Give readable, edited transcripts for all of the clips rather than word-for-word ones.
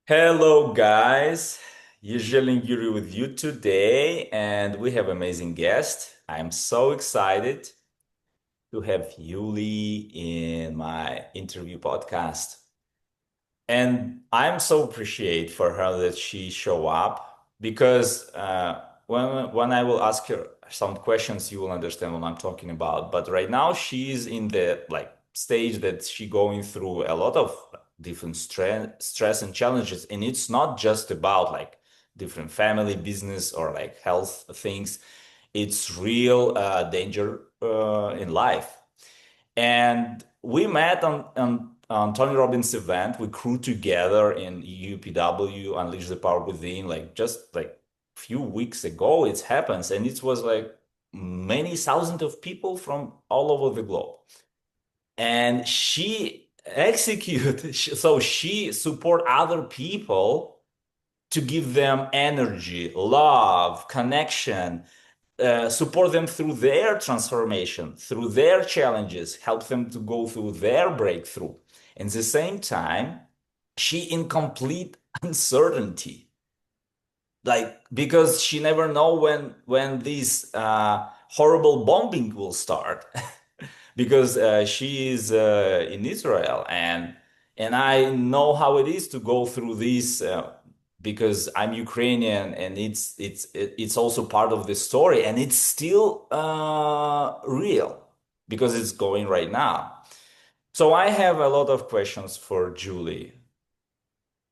Hello, guys. Yuli with you today, and we have amazing guest. I'm so excited to have Yuli in my interview podcast. And I'm so appreciate for her that she show up because when I will ask her some questions, you will understand what I'm talking about. But right now she's in the stage that she going through a lot of different stress and challenges, and it's not just about like different family, business, or like health things. It's real danger in life. And we met on Tony Robbins' event. We crew together in UPW, Unleash the Power Within, like just like a few weeks ago. It happens, and it was like many thousands of people from all over the globe. And she execute, so she support other people to give them energy, love, connection, support them through their transformation, through their challenges, help them to go through their breakthrough. And at the same time, she in complete uncertainty, like because she never know when this horrible bombing will start, because she is in Israel, and I know how it is to go through this because I'm Ukrainian, and it's also part of the story, and it's still real because it's going right now. So I have a lot of questions for Julie,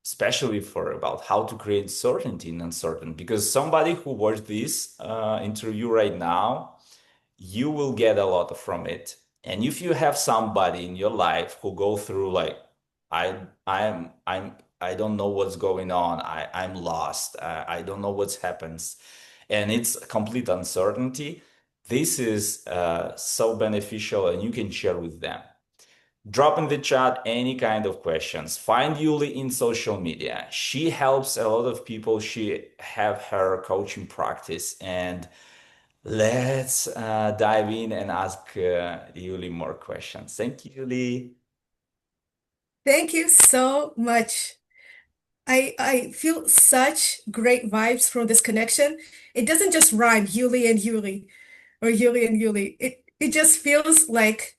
especially for about how to create certainty in uncertain. Because somebody who watched this interview right now, you will get a lot from it. And if you have somebody in your life who go through like, I don't know what's going on. I'm lost. I don't know what happens, and it's complete uncertainty. This is so beneficial, and you can share with them. Drop in the chat any kind of questions. Find Yuli in social media. She helps a lot of people. She have her coaching practice, and let's dive in and ask Yuli more questions. Thank you, Yuli. Thank you so much. I feel such great vibes from this connection. It doesn't just rhyme, Yuli and Yuli, or Yuli and Yuli. It just feels like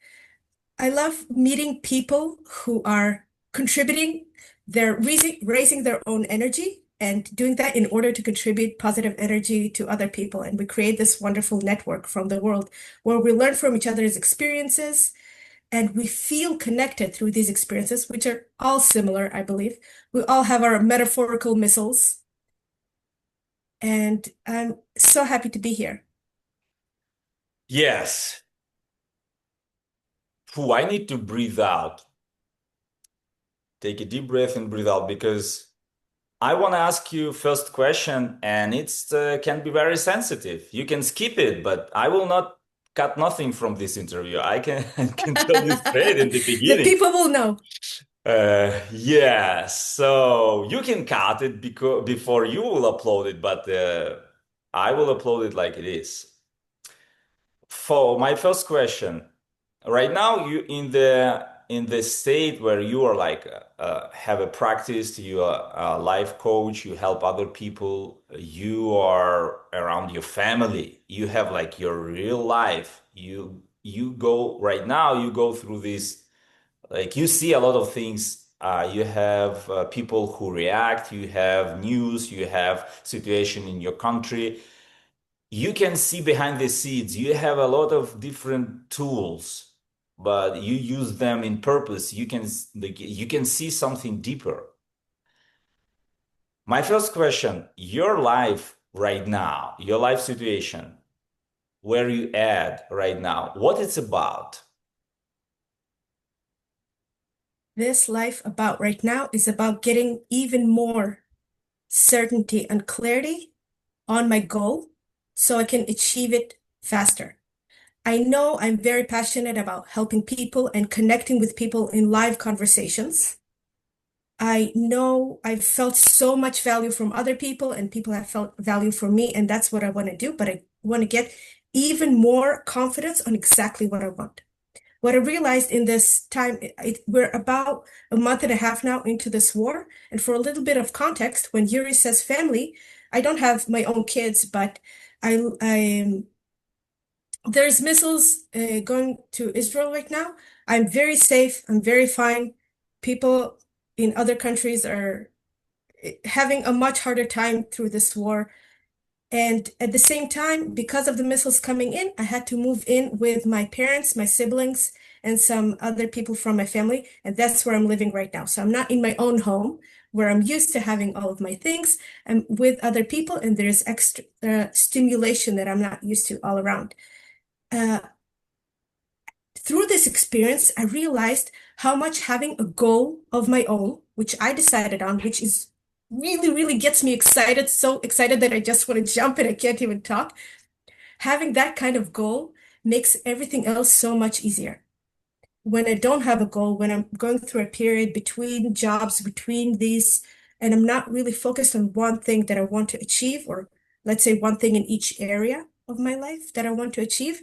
I love meeting people who are contributing, they're raising their own energy and doing that in order to contribute positive energy to other people. And we create this wonderful network from the world where we learn from each other's experiences and we feel connected through these experiences, which are all similar, I believe. We all have our metaphorical missiles, and I'm so happy to be here. Yes. Whew, I need to breathe out. Take a deep breath and breathe out because I want to ask you first question, and it's can be very sensitive. You can skip it, but I will not cut nothing from this interview. I can I can tell you straight in the The beginning. people will know. Yeah, so you can cut it because before you will upload it, but I will upload it like it is. For my first question, right now you in the state where you are like have a practice, you are a life coach, you help other people, you are around your family, you have like your real life. You go right now, you go through this, like you see a lot of things. You have people who react, you have news, you have situation in your country. You can see behind the scenes. You have a lot of different tools, but you use them in purpose. You can see something deeper. My first question, your life right now, your life situation, where you at right now, what it's about. This life about right now is about getting even more certainty and clarity on my goal so I can achieve it faster. I know I'm very passionate about helping people and connecting with people in live conversations. I know I've felt so much value from other people and people have felt value from me, and that's what I want to do. But I want to get even more confidence on exactly what I want. What I realized in this time, we're about a month and a half now into this war. And for a little bit of context, when Yuri says family, I don't have my own kids, but I there's missiles going to Israel right now. I'm very safe. I'm very fine. People in other countries are having a much harder time through this war. And at the same time, because of the missiles coming in, I had to move in with my parents, my siblings, and some other people from my family. And that's where I'm living right now. So I'm not in my own home where I'm used to having all of my things. I'm with other people, and there's extra stimulation that I'm not used to all around. Uh, Through this experience, I realized how much having a goal of my own, which I decided on, which is really, really gets me excited, so excited that I just want to jump and I can't even talk. Having that kind of goal makes everything else so much easier. When I don't have a goal, when I'm going through a period between jobs, between these, and I'm not really focused on one thing that I want to achieve, or let's say one thing in each area of my life that I want to achieve,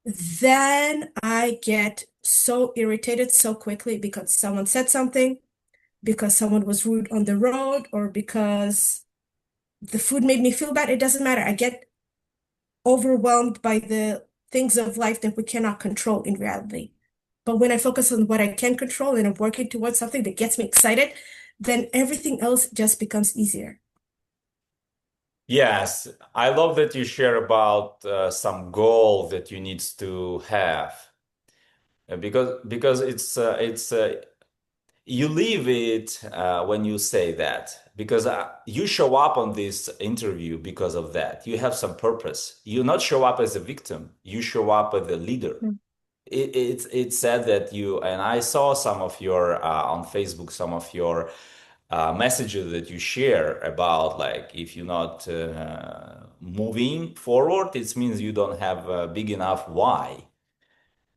then I get so irritated so quickly because someone said something, because someone was rude on the road, or because the food made me feel bad. It doesn't matter. I get overwhelmed by the things of life that we cannot control in reality. But when I focus on what I can control and I'm working towards something that gets me excited, then everything else just becomes easier. Yes, I love that you share about some goal that you need to have. Because it's you leave it when you say that, because you show up on this interview because of that. You have some purpose. You not show up as a victim. You show up as a leader. Mm. It's said that you, and I saw some of your on Facebook, some of your messages that you share about, like, if you're not moving forward, it means you don't have a big enough why.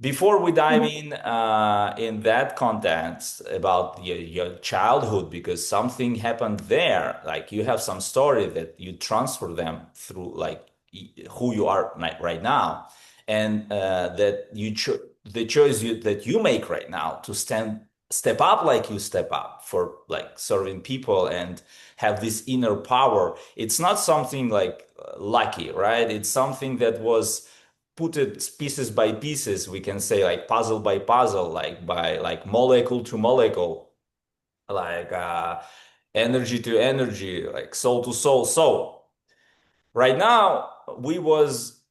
Before we dive Mhm. in that context about your childhood, because something happened there, like you have some story that you transfer them through, like who you are right now, and that the choice that you make right now to step up like you step up for like serving people and have this inner power. It's not something like lucky, right? It's something that was put it pieces by pieces, we can say, like puzzle by puzzle, like by like molecule to molecule, like energy to energy, like soul to soul. So right now we was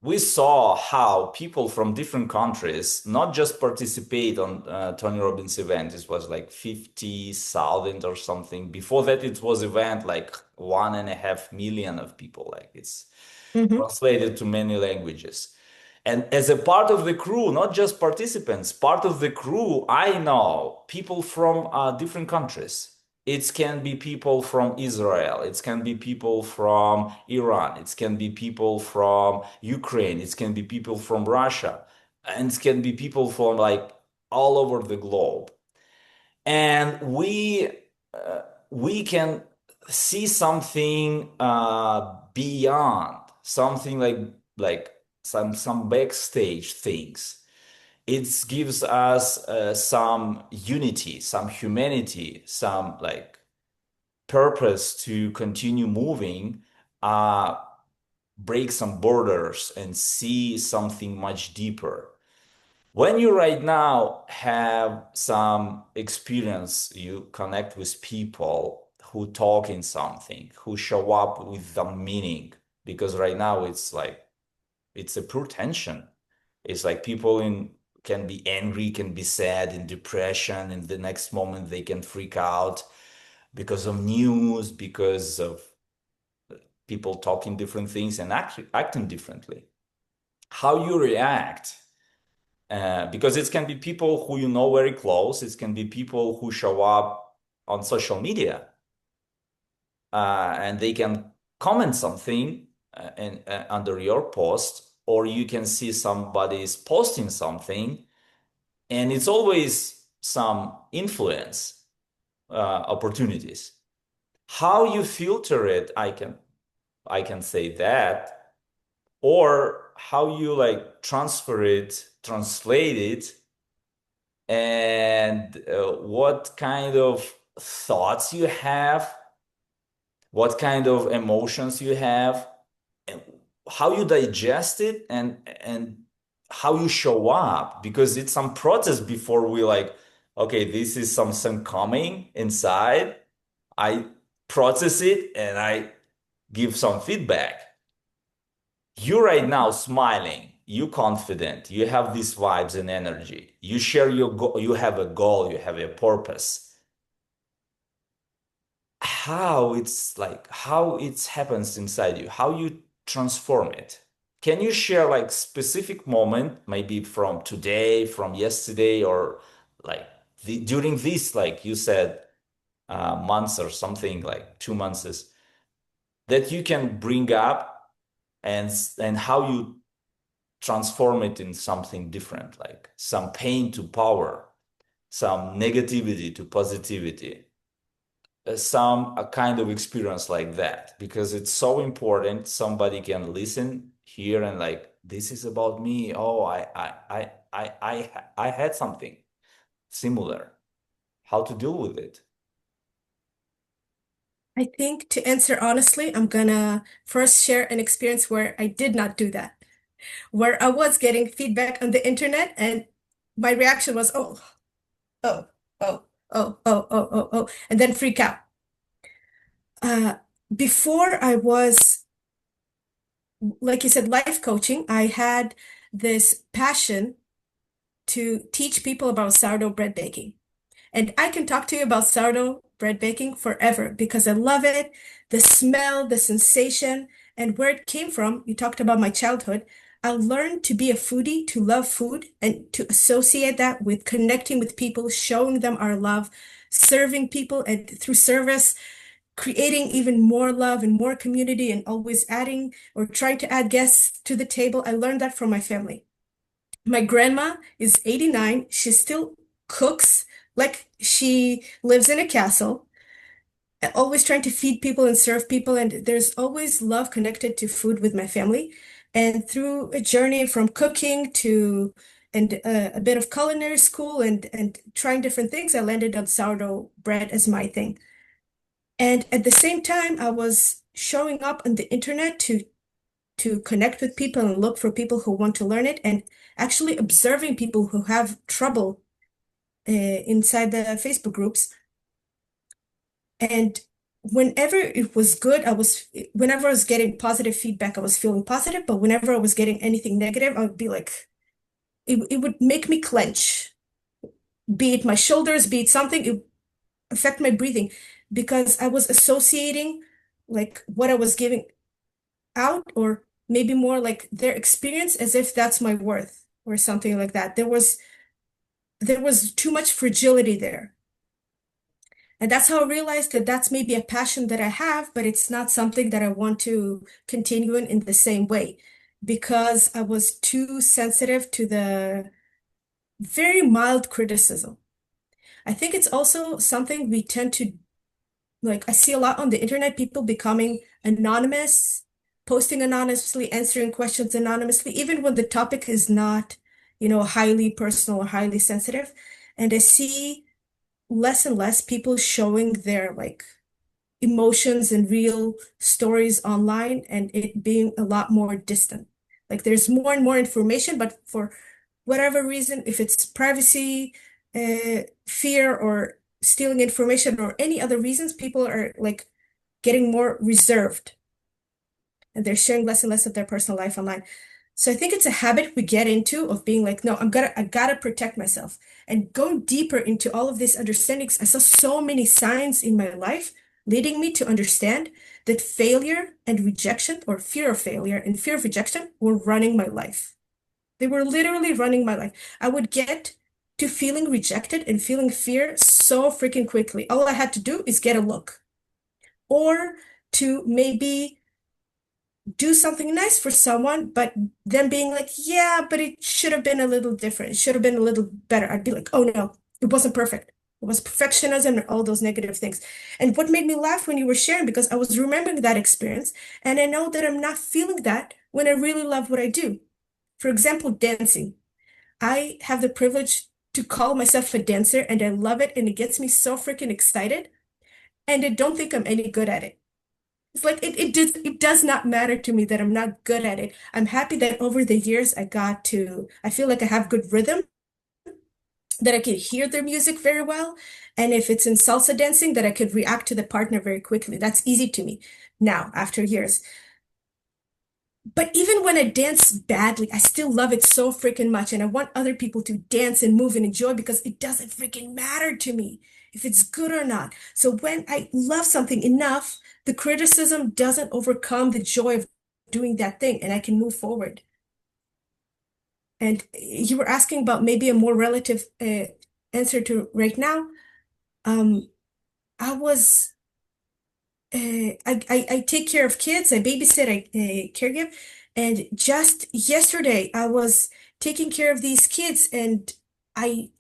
we saw how people from different countries not just participate on Tony Robbins event. It was like 50,000 or something. Before that, it was event like 1.5 million of people. Like it's Mhm. translated to many languages. And as a part of the crew, not just participants, part of the crew, I know people from different countries. It can be people from Israel. It can be people from Iran. It can be people from Ukraine. It can be people from Russia. And it can be people from like all over the globe. And we can see something beyond something like some backstage things. It gives us some unity, some humanity, some like purpose to continue moving, uh, break some borders and see something much deeper. When you right now have some experience, you connect with people who talk in something, who show up with the meaning, because right now it's like it's a pure tension. It's like people in can be angry, can be sad, in depression, and the next moment they can freak out because of news, because of people talking different things and acting differently. How you react, because it can be people who you know very close. It can be people who show up on social media, and they can comment something under your post, or you can see somebody is posting something, and it's always some influence opportunities. How you filter it, I can say that, or how you like transfer it, translate it, and what kind of thoughts you have, what kind of emotions you have, and how you digest it, and how you show up, because it's some process before we like, okay, this is something coming inside. I process it and I give some feedback. You right now smiling, you confident, you have these vibes and energy. You share your goal, you have a goal, you have a purpose. How it's like, how it happens inside you, how you transform it. Can you share like specific moment, maybe from today, from yesterday, or like during this, like you said, months or something like 2 months that you can bring up, and how you transform it in something different, like some pain to power, some negativity to positivity, some a kind of experience like that, because it's so important. Somebody can listen here and like, this is about me. Oh, I had something similar. How to deal with it? I think to answer honestly, I'm gonna first share an experience where I did not do that, where I was getting feedback on the internet and my reaction was, oh, oh, oh, oh, oh, oh, oh, oh, and then freak out. Uh, Before I was, like you said, life coaching, I had this passion to teach people about sourdough bread baking. And I can talk to you about sourdough bread baking forever because I love it, the smell, the sensation, and where it came from. You talked about my childhood. I learned to be a foodie, to love food, and to associate that with connecting with people, showing them our love, serving people, and through service, creating even more love and more community, and always adding or trying to add guests to the table. I learned that from my family. My grandma is 89. She still cooks like she lives in a castle, always trying to feed people and serve people. And there's always love connected to food with my family. And through a journey from cooking to a bit of culinary school and trying different things, I landed on sourdough bread as my thing. And at the same time, I was showing up on the internet to connect with people and look for people who want to learn it, and actually observing people who have trouble inside the Facebook groups. And whenever it was good, whenever I was getting positive feedback, I was feeling positive. But whenever I was getting anything negative, I would be like, it would make me clench, be it my shoulders, be it something, it would affect my breathing because I was associating like what I was giving out, or maybe more like their experience, as if that's my worth or something like that. There was too much fragility there. And that's how I realized that that's maybe a passion that I have, but it's not something that I want to continue in the same way because I was too sensitive to the very mild criticism. I think it's also something we tend to like. I see a lot on the internet, people becoming anonymous, posting anonymously, answering questions anonymously, even when the topic is not, highly personal or highly sensitive. And I see less and less people showing their like emotions and real stories online, and it being a lot more distant. Like there's more and more information, but for whatever reason, if it's privacy, fear, or stealing information, or any other reasons, people are like getting more reserved and they're sharing less and less of their personal life online. So I think it's a habit we get into of being like, no, I gotta protect myself. And going deeper into all of these understandings, I saw so many signs in my life leading me to understand that failure and rejection, or fear of failure and fear of rejection, were running my life. They were literally running my life. I would get to feeling rejected and feeling fear so freaking quickly. All I had to do is get a look, or to maybe do something nice for someone, but them being like, yeah, but it should have been a little different. It should have been a little better. I'd be like, oh no, it wasn't perfect. It was perfectionism and all those negative things. And what made me laugh when you were sharing, because I was remembering that experience, and I know that I'm not feeling that when I really love what I do. For example, dancing. I have the privilege to call myself a dancer and I love it and it gets me so freaking excited. And I don't think I'm any good at it. It's like it does not matter to me that I'm not good at it. I'm happy that over the years I feel like I have good rhythm, that I can hear their music very well. And if it's in salsa dancing, that I could react to the partner very quickly. That's easy to me now after years. But even when I dance badly, I still love it so freaking much. And I want other people to dance and move and enjoy because it doesn't freaking matter to me if it's good or not. So when I love something enough, the criticism doesn't overcome the joy of doing that thing and I can move forward. And you were asking about maybe a more relative answer to right now. Um, I was I take care of kids. I babysit, I caregive, and just yesterday I was taking care of these kids, and I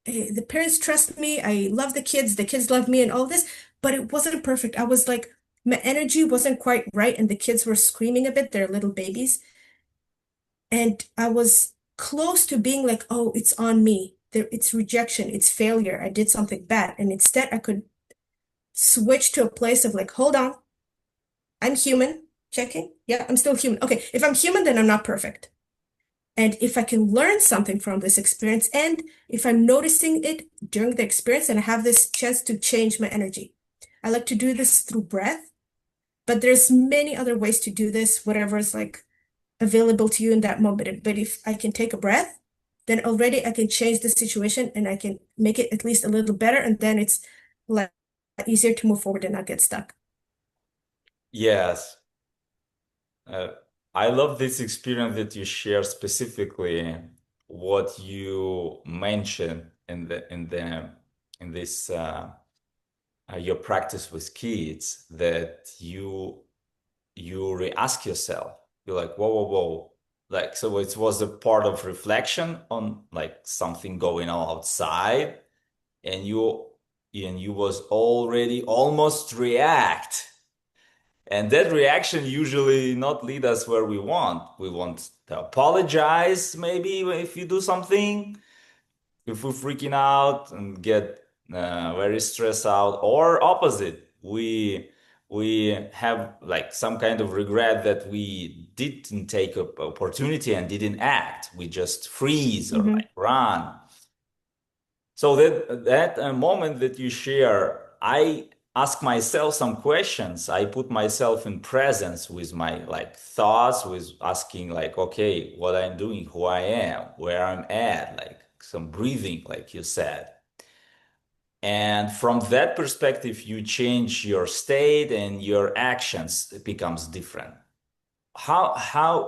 the parents trust me. I love the kids love me, and all this, but it wasn't perfect. I was like my energy wasn't quite right, and the kids were screaming a bit. They're little babies, and I was close to being like, "Oh, it's on me. It's rejection. It's failure. I did something bad." And instead, I could switch to a place of like, "Hold on. I'm human. Checking. Yeah, I'm still human. Okay, if I'm human, then I'm not perfect. And if I can learn something from this experience, and if I'm noticing it during the experience and I have this chance to change my energy, I like to do this through breath, but there's many other ways to do this, whatever is like available to you in that moment. But if I can take a breath, then already I can change the situation and I can make it at least a little better. And then it's like easier to move forward and not get stuck. Yes. Uh, I love this experience that you share specifically what you mentioned in this your practice with kids that you re-ask yourself. You're like, whoa, whoa, whoa. Like, so it was a part of reflection on like something going on outside, and you was already almost react. And that reaction usually not lead us where we want. We want to apologize, maybe if you do something, if we're freaking out and get very stressed out, or opposite, we have like some kind of regret that we didn't take a opportunity and didn't act. We just freeze or Hmm. like run. So that moment that you share, I ask myself some questions. I put myself in presence with my like thoughts, with asking like, okay, what I'm doing, who I am, where I'm at, like some breathing, like you said. And from that perspective, you change your state and your actions becomes different. How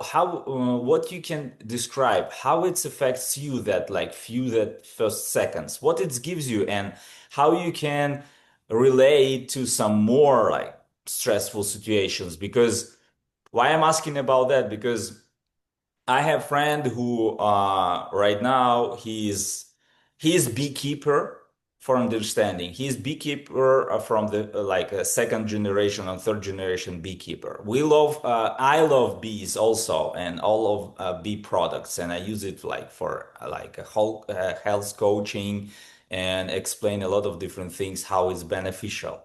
what you can describe how it affects you that like few that first seconds, what it gives you, and how you can relate to some more like stressful situations. Because why I'm asking about that, because I have friend who right now he's beekeeper, for understanding. He's beekeeper from the like a second generation and third generation beekeeper. We love I love bees also and all of bee products, and I use it like for like a whole health coaching and explain a lot of different things how it's beneficial.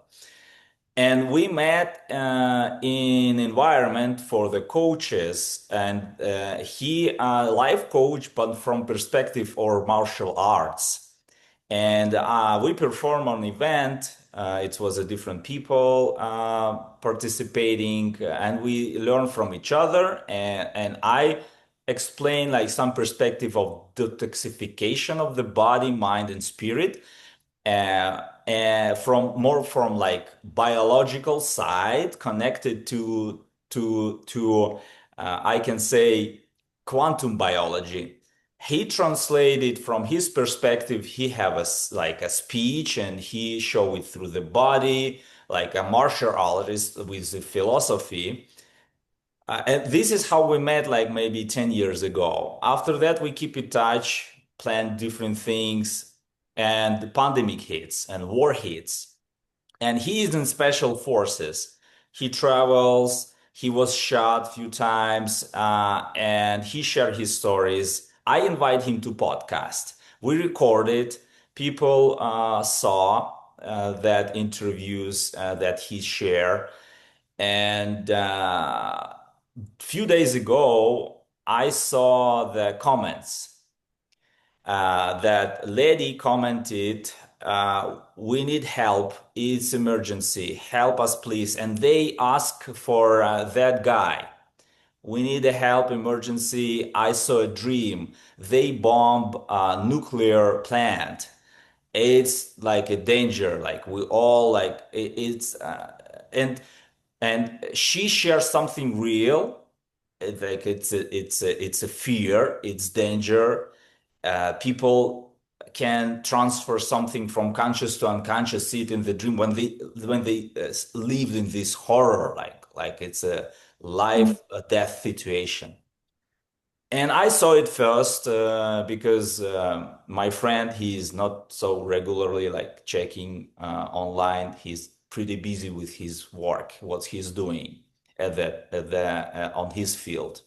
And we met in environment for the coaches, and he life coach, but from perspective or martial arts. And we perform on event. It was a different people participating, and we learn from each other. And I explain like some perspective of detoxification of the body, mind, and spirit from more from like biological side connected to I can say quantum biology. He translated from his perspective. He have like a speech and he show it through the body like a martial artist with the philosophy. And this is how we met like maybe 10 years ago. After that, we keep in touch, plan different things, and the pandemic hits and war hits. And he is in special forces. He travels, He was shot a few times, and he shared his stories. I invite him to podcast. We recorded. People saw that interviews that he shared, and few days ago, I saw the comments. That lady commented, "We need help. It's emergency. Help us, please." And they ask for that guy. "We need a help, emergency. I saw a dream. They bomb a nuclear plant. It's like a danger. Like we all like it's and she shares something real. Like it's a fear. It's danger. People can transfer something from conscious to unconscious, see it in the dream when they lived in this horror, like it's a life or death situation. And I saw it first because my friend, he's not so regularly like checking online. He's pretty busy with his work, what he's doing at the on his field.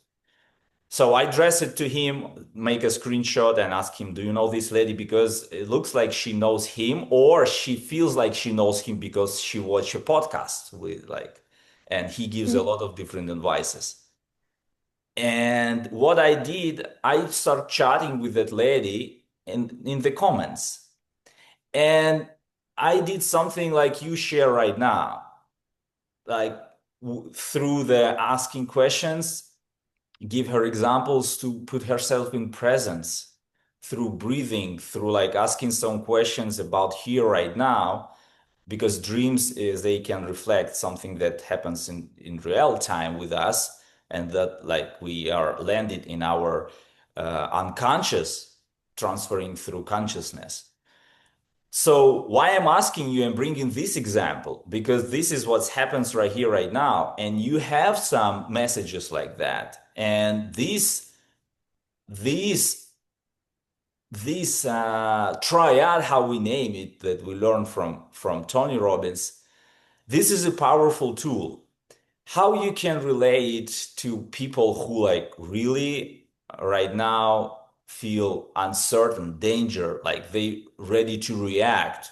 So I address it to him, make a screenshot, and ask him, "Do you know this lady?" Because it looks like she knows him, or she feels like she knows him because she watched a podcast with like, and he gives a lot of different advices. And what I did, I start chatting with that lady in the comments, and I did something like you share right now, like through the asking questions, give her examples to put herself in presence through breathing, through like asking some questions about here right now, because dreams is they can reflect something that happens in real time with us, and that like we are landed in our unconscious, transferring through consciousness. So why I'm asking you and bringing this example, because this is what happens right here, right now, and you have some messages like that, and these this triad, how we name it, that we learned from Tony Robbins, this is a powerful tool. How you can relate to people who like really right now feel uncertain, danger, like they ready to react,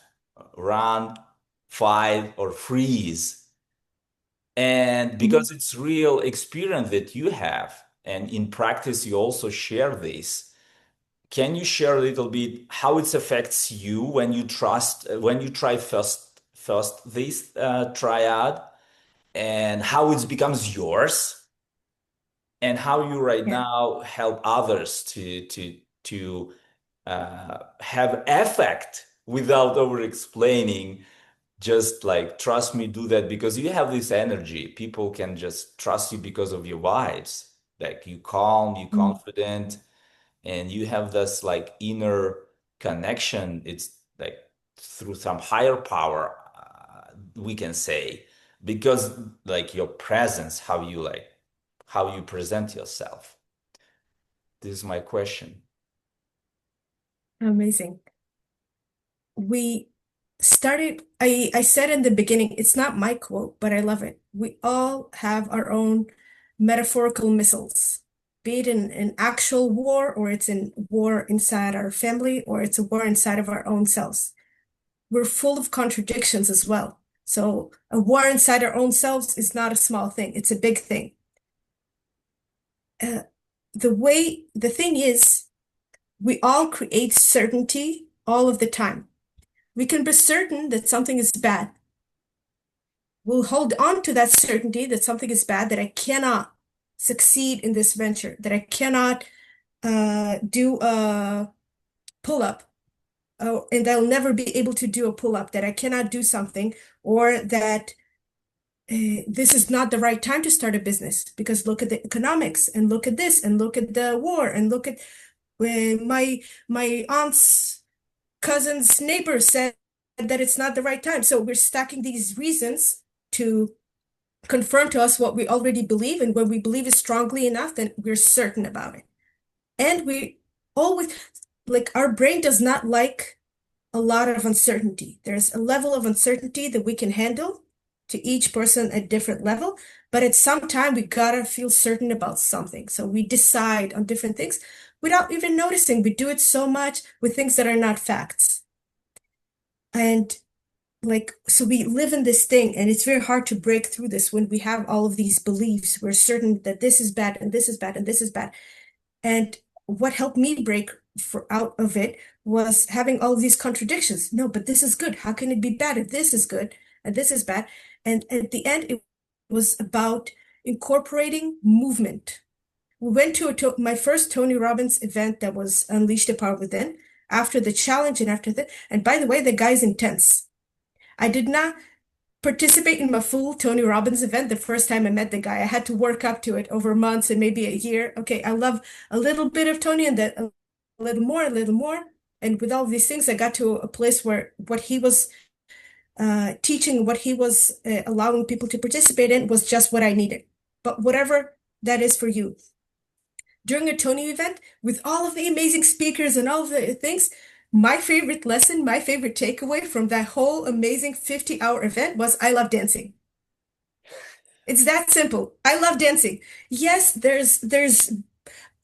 run, fight, or freeze. And Mhm. because it's real experience that you have, and in practice you also share this, can you share a little bit how it affects you when you trust when you try first this triad, and how it becomes yours, and how you right Yeah. now help others to have effect without over explaining, just like trust me, do that, because you have this energy. People can just trust you because of your vibes, like you calm, you Mm. confident, and you have this like inner connection. It's like through some higher power, we can say, because like your presence, how you present yourself. This is my question. Amazing. We started, I said in the beginning, it's not my quote, but I love it. We all have our own metaphorical missiles, be it in an actual war, or it's in war inside our family, or it's a war inside of our own selves. We're full of contradictions as well. So a war inside our own selves is not a small thing. It's a big thing. Uh, the thing is, we all create certainty all of the time. We can be certain that something is bad. We'll hold on to that certainty that something is bad, that I cannot succeed in this venture, that I cannot do a pull up, and I'll never be able to do a pull up, that I cannot do something, or that this is not the right time to start a business because look at the economics, and look at this, and look at the war, and look at my aunt's cousin's neighbor said that it's not the right time. So we're stacking these reasons to confirm to us what we already believe, and when we believe it strongly enough, then we're certain about it. And we always, like, our brain does not like a lot of uncertainty. There's a level of uncertainty that we can handle, to each person at different level, but at some time we gotta feel certain about something. So we decide on different things without even noticing. We do it so much with things that are not facts. And like, so we live in this thing, and it's very hard to break through this when we have all of these beliefs. We're certain that this is bad and this is bad and this is bad. And what helped me break out of it was having all of these contradictions. No, but this is good. How can it be bad if this is good and this is bad? And at the end, it was about incorporating movement. We went to my first Tony Robbins event that was Unleash the Power Within after the challenge and after that. And by the way, the guy's intense. I did not participate in my full Tony Robbins event the first time I met the guy. I had to work up to it over months and maybe a year. Okay, I love a little bit of Tony and then a little more, a little more. And with all these things, I got to a place where what he was teaching, what he was allowing people to participate in was just what I needed. But whatever that is for you. During a Tony event, with all of the amazing speakers and all of the things, my favorite lesson, my favorite takeaway from that whole amazing 50-hour event was I love dancing. It's that simple. I love dancing. Yes, there's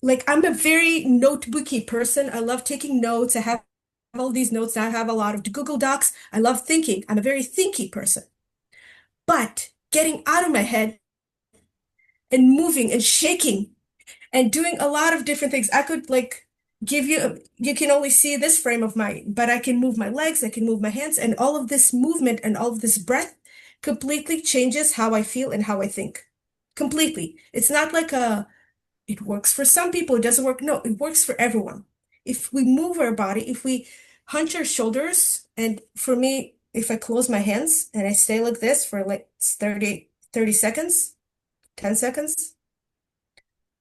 like I'm a very notebooky person. I love taking notes. I have all these notes. I have a lot of Google Docs. I love thinking. I'm a very thinky person. But getting out of my head and moving and shaking and doing a lot of different things. I could like give you, you can only see this frame of mine, but I can move my legs, I can move my hands, and all of this movement and all of this breath completely changes how I feel and how I think. Completely. It's not like it works for some people, it doesn't work. No, it works for everyone. If we move our body, if we hunch our shoulders, and for me, if I close my hands and I stay like this for like 30 seconds, 10 seconds,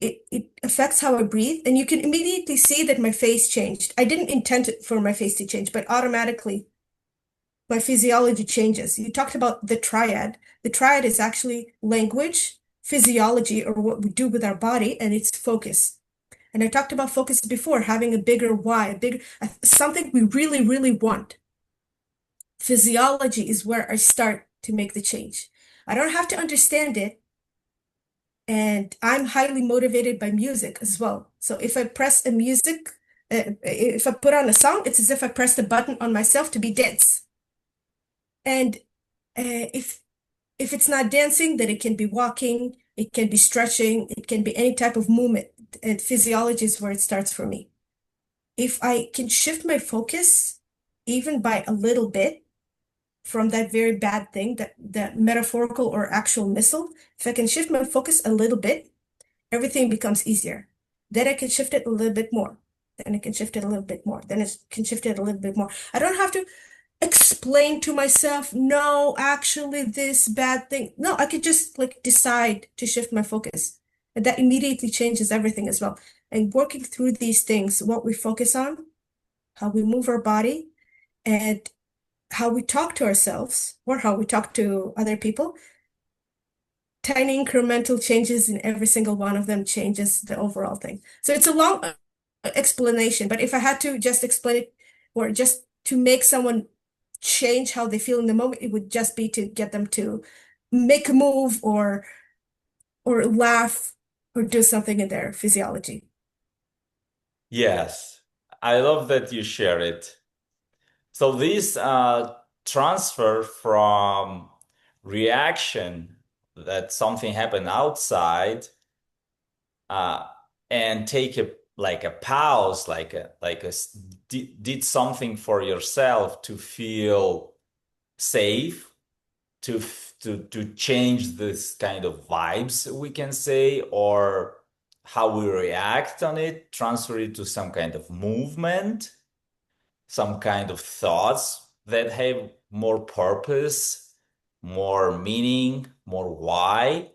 it affects how I breathe, and you can immediately see that my face changed. I didn't intend for my face to change, but automatically my physiology changes. You talked about the triad. The triad is actually language, physiology, or what we do with our body, and it's focus. And I talked about focus before, having a bigger why, a bigger something we really, really want. Physiology is where I start to make the change. I don't have to understand it. And I'm highly motivated by music as well. So if I press a music, if I put on a song, it's as if I pressed a button on myself to be dance. And if it's not dancing, then it can be walking, it can be stretching, it can be any type of movement. And physiology is where it starts for me. If I can shift my focus, even by a little bit, from that very bad thing, that metaphorical or actual missile, if I can shift my focus a little bit, everything becomes easier. Then I can shift it a little bit more. Then I can shift it a little bit more. Then I can shift it a little bit more. I don't have to explain to myself, no, actually this bad thing. No, I could just like decide to shift my focus. And that immediately changes everything as well. And working through these things, what we focus on, how we move our body, and how we talk to ourselves or how we talk to other people, tiny incremental changes in every single one of them changes the overall thing. So it's a long explanation, but if I had to just explain it or just to make someone change how they feel in the moment, it would just be to get them to make a move or laugh or do something in their physiology. Yes, I love that you share it. So this transfer from reaction that something happened outside uh, and take a like a pause, did something for yourself to feel safe, to change this kind of vibes, we can say, or how we react on it, transfer it to some kind of movement, some kind of thoughts that have more purpose, more meaning, more why.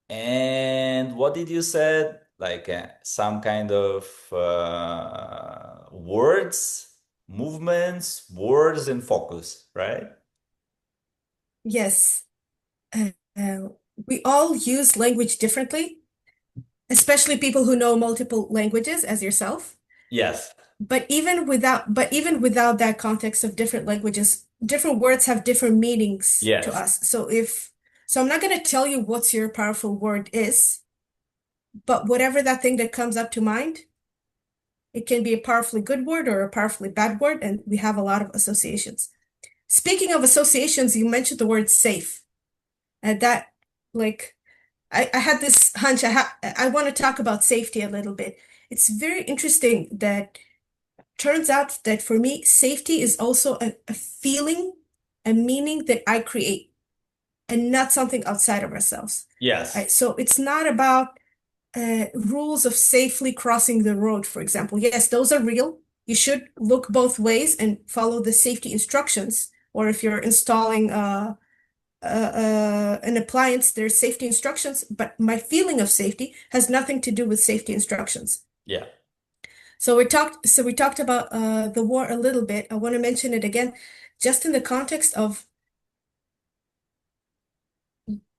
And what did you said? Like some kind of words, movements, words, and focus, right? Yes. Uh, uh, we all use language differently, especially people who know multiple languages as yourself. Yes. But even without that context of different languages, different words have different meanings to Yes. us. So I'm not going to tell you what's your powerful word is, but whatever that thing that comes up to mind, it can be a powerfully good word or a powerfully bad word, and we have a lot of associations. Speaking of associations, you mentioned the word safe, and that, like, I had this hunch. I want to talk about safety a little bit. It's very interesting that turns out that for me, safety is also a feeling, a meaning that I create, and not something outside of ourselves. Yes. Right? So it's not about rules of safely crossing the road, for example. Yes, those are real. You should look both ways and follow the safety instructions. Or if you're installing an appliance, there's safety instructions, but my feeling of safety has nothing to do with safety instructions. Yeah. So we talked about the war a little bit. I want to mention it again, just in the context of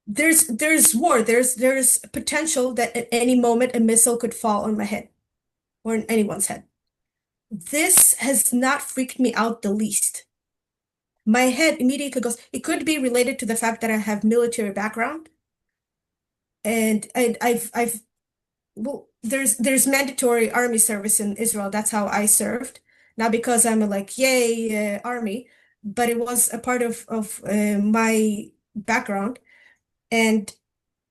there's war, there's potential that at any moment a missile could fall on my head or on anyone's head. This has not freaked me out the least. My head immediately goes, it could be related to the fact that I have military background and I've well, there's mandatory army service in Israel. That's how I served. Not because I'm a like, yay, army, but it was a part of my background. And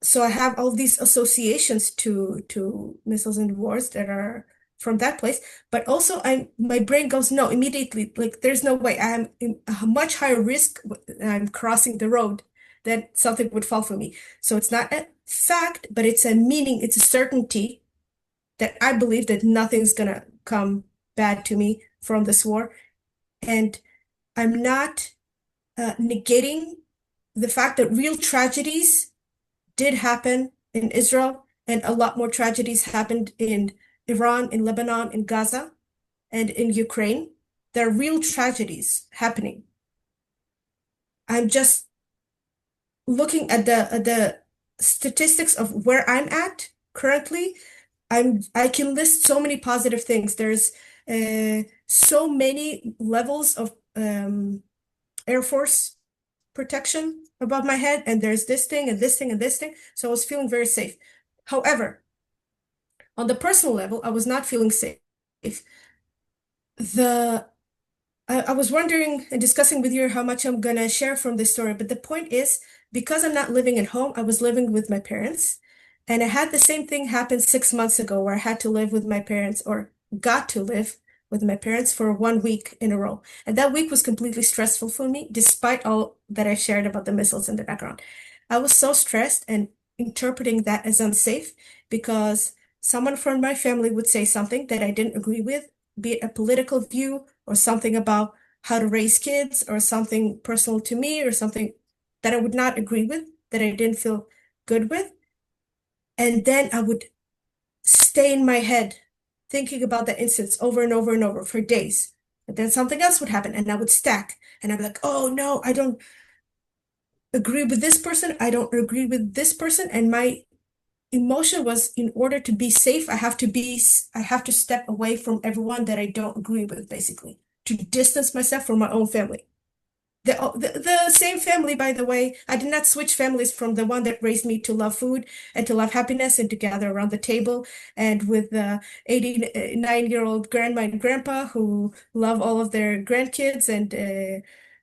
so I have all these associations to missiles and wars that are from that place. But also my brain goes, no, immediately, like there's no way. I'm in a much higher risk when I'm crossing the road that something would fall for me. So it's not a fact, but it's a meaning, it's a certainty that I believe that nothing's gonna come bad to me from this war. And I'm not negating the fact that real tragedies did happen in Israel, and a lot more tragedies happened in Iran, in Lebanon, in Gaza, and in Ukraine. There are real tragedies happening. I'm just looking at the statistics of where I'm at currently. I can list so many positive things. There's so many levels of Air Force protection above my head, and there's this thing and this thing and this thing. So I was feeling very safe. However, on the personal level, I was not feeling safe. The I was wondering and discussing with you how much I'm gonna share from this story, but the point is, because I'm not living at home, I was living with my parents, and I had the same thing happen 6 months ago where I had to live with my parents or got to live with my parents for 1 week in a row. And that week was completely stressful for me, despite all that I shared about the missiles in the background. I was so stressed and interpreting that as unsafe because someone from my family would say something that I didn't agree with, be it a political view or something about how to raise kids or something personal to me or something that I would not agree with, that I didn't feel good with. And then I would stay in my head thinking about that instance over and over and over for days. And then something else would happen and I would stack and I'd be like, oh no, I don't agree with this person. I don't agree with this person. And my emotion was in order to be safe, I have to step away from everyone that I don't agree with, basically, to distance myself from my own family. The same family, by the way. I did not switch families from the one that raised me to love food and to love happiness and to gather around the table and with the 89-year-old grandma and grandpa who love all of their grandkids and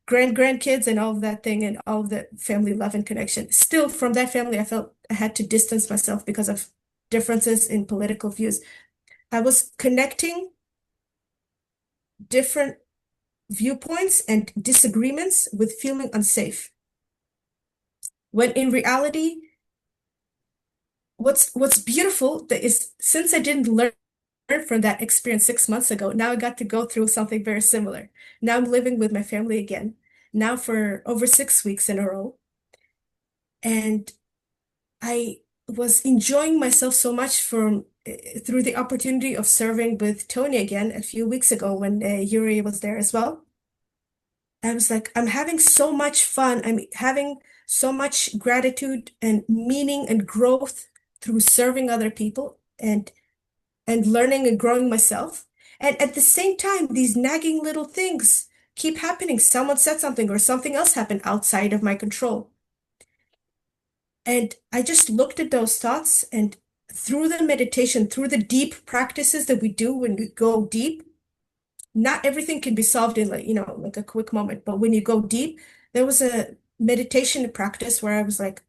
grandkids and all of that thing and all of the family love and connection. Still, from that family, I felt I had to distance myself because of differences in political views. I was connecting different viewpoints and disagreements with feeling unsafe. When in reality, what's beautiful that is since I didn't learn from that experience 6 months ago, now I got to go through something very similar. Now I'm living with my family again, now for over 6 weeks in a row. And I was enjoying myself so much from through the opportunity of serving with Tony again a few weeks ago when Yuri was there as well. I was like, I'm having so much fun. I'm having so much gratitude and meaning and growth through serving other people and learning and growing myself. And at the same time, these nagging little things keep happening. Someone said something or something else happened outside of my control. And I just looked at those thoughts, and through the meditation, through the deep practices that we do when we go deep, not everything can be solved in like a quick moment. But when you go deep, there was a meditation practice where I was like,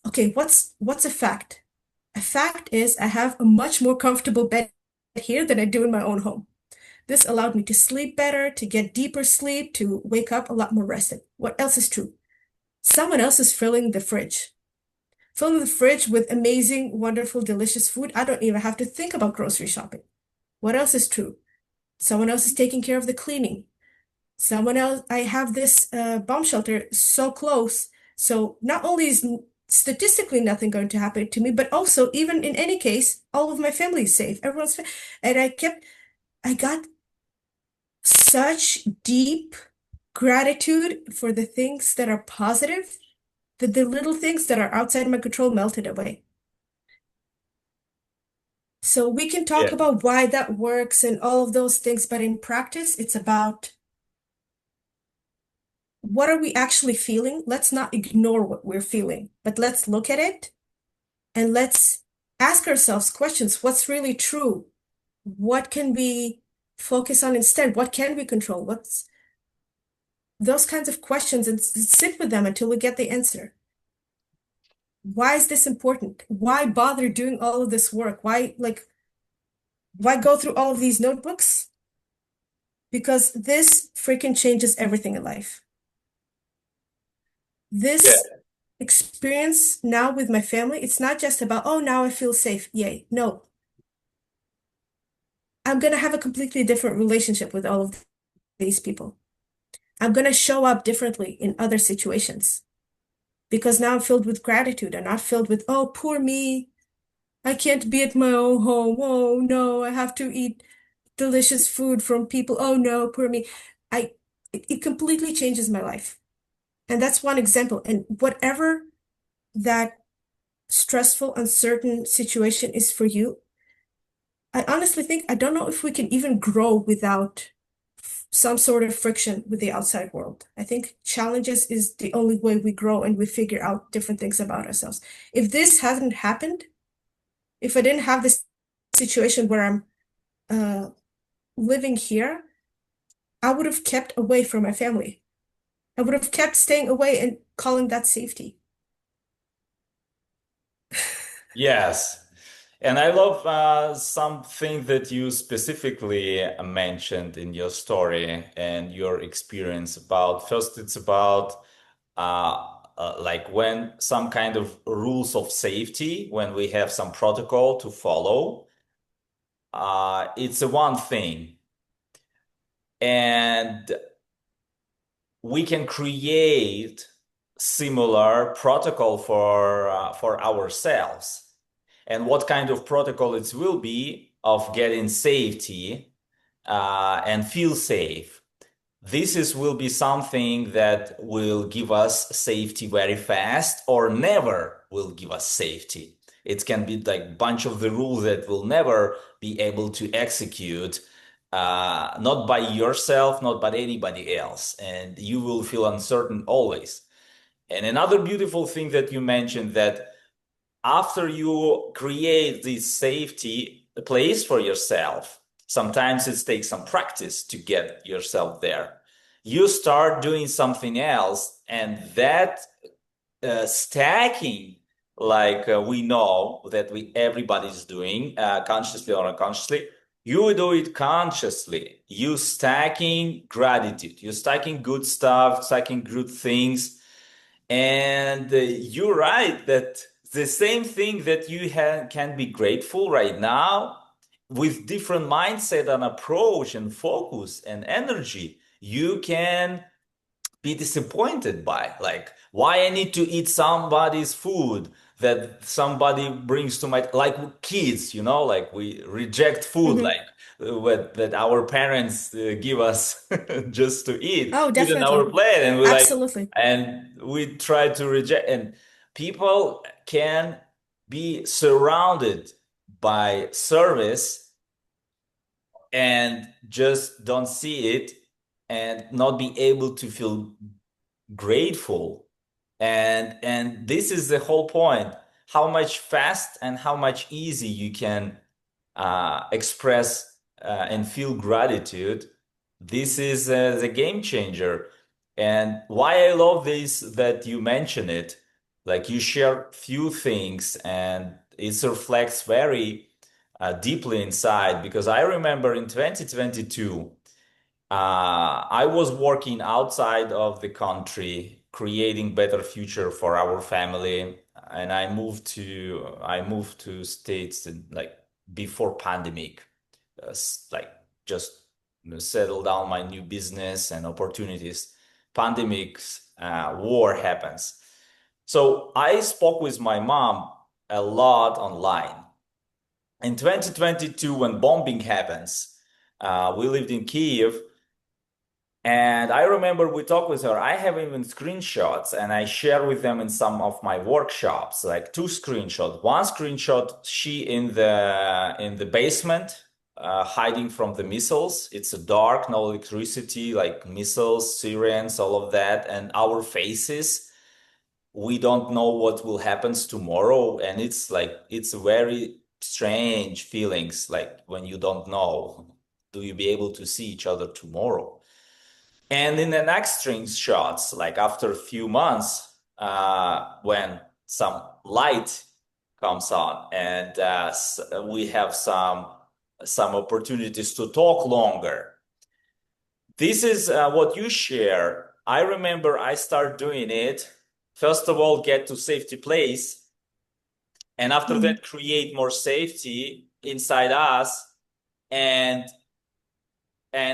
okay, what's a fact? A fact is I have a much more comfortable bed here than I do in my own home. This allowed me to sleep better, to get deeper sleep, to wake up a lot more rested. What else is true? Someone else is filling the fridge with amazing, wonderful, delicious food. I don't even have to think about grocery shopping. What else is true? Someone else is taking care of the cleaning. Someone else, I have this bomb shelter so close. So not only is statistically nothing going to happen to me, but also, even in any case, all of my family is safe. And I got such deep gratitude for the things that are positive that the little things that are outside my control melted away. So we can talk Yeah. about why that works and all of those things, but in practice, it's about what are we actually feeling? Let's not ignore what we're feeling, but let's look at it and let's ask ourselves questions. What's really true? What can we focus on instead? What can we control? What's those kinds of questions, and sit with them until we get the answer. Why is this important? Why bother doing all of this work? Why go through all of these notebooks? Because this freaking changes everything in life. Yeah. This experience now with my family, it's not just about, oh, now I feel safe. Yay. No, I'm going to have a completely different relationship with all of these people. I'm going to show up differently in other situations because now I'm filled with gratitude. I'm not filled with, oh, poor me. I can't be at my own home. Oh, no, I have to eat delicious food from people. Oh, no, poor me. I, it completely changes my life. And that's one example. And whatever that stressful, uncertain situation is for you, I honestly think I don't know if we can even grow without some sort of friction with the outside world. I think challenges is the only way we grow and we figure out different things about ourselves. If this hadn't happened, if I didn't have this situation where I'm uh, living here, I would have kept away from my family. I would have kept staying away and calling that safety. Yes. And I love something that you specifically mentioned in your story and your experience about. First, it's about like when some kind of rules of safety, when we have some protocol to follow, it's a one thing. And we can create similar protocol for ourselves. And what kind of protocol it will be of getting safety and feel safe. This is will be something that will give us safety very fast or never will give us safety. It can be like bunch of the rules that will never be able to execute, not by yourself, not by anybody else, and you will feel uncertain always. And another beautiful thing that you mentioned that after you create this safety place for yourself, sometimes it takes some practice to get yourself there. You start doing something else, and that stacking, like we know that we everybody's doing, consciously or unconsciously, you do it consciously. You stacking gratitude, you stacking good stuff, stacking good things, and you're right that the same thing that you can be grateful right now with different mindset and approach and focus and energy, you can be disappointed by. Like, why I need to eat somebody's food that somebody brings to my, like kids, like we reject food, Mhm. like what that our parents give us just to eat, Oh, put in our definitely. plate, and we like, Absolutely. and we try to reject. And people can be surrounded by service and just don't see it and not be able to feel grateful. And this is the whole point, how much fast and how much easy you can express and feel gratitude. This is the game changer. And why I love this that you mention it, like you share few things and it reflects very deeply inside. Because I remember in 2022, I was working outside of the country, creating better future for our family, and I moved to States in, like before pandemic, like just settle down my new business and opportunities. Pandemics, war happens. So I spoke with my mom a lot online. In 2022, when bombing happens, we lived in Kiev. And I remember we talked with her. I have even screenshots and I share with them in some of my workshops, like two screenshots. One screenshot, she in the basement, hiding from the missiles. It's a dark, no electricity, like missiles, sirens, all of that, and our faces. We don't know what will happen tomorrow, and it's very strange feelings, like when you don't know, do you be able to see each other tomorrow? And in the next string shots, like after a few months, when some light comes on and we have some opportunities to talk longer. This is what you share. I remember I started doing it. First of all, get to safety place, and after Mhm. that, create more safety inside us, and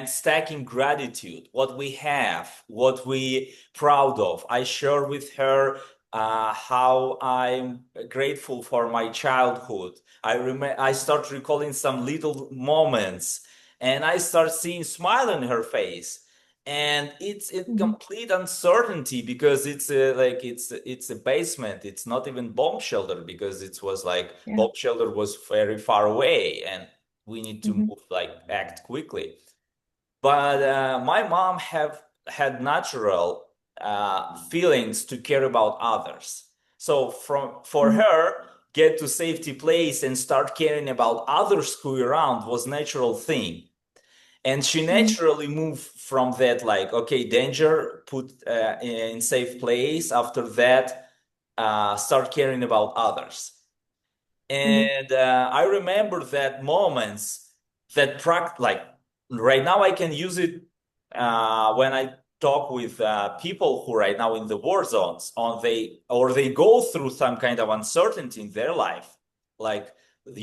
stacking gratitude, what we have, what we proud of. I share with her how I'm grateful for my childhood. I start recalling some little moments, and I start seeing smile in her face. And it's in Mhm. complete uncertainty because it's a basement. It's not even bomb shelter because it was like Yeah. bomb shelter was very far away, and we need to Mhm. move, like act quickly. But my mom have had natural feelings to care about others. So for Mhm. her, get to safety place and start caring about others who are around was natural thing. And she Mhm. naturally moved from that, like, okay, danger, put in safe place. After that, start caring about others. Mhm. And I remember that moments like right now I can use it when I talk with people who right now in the war zones they go through some kind of uncertainty in their life. Like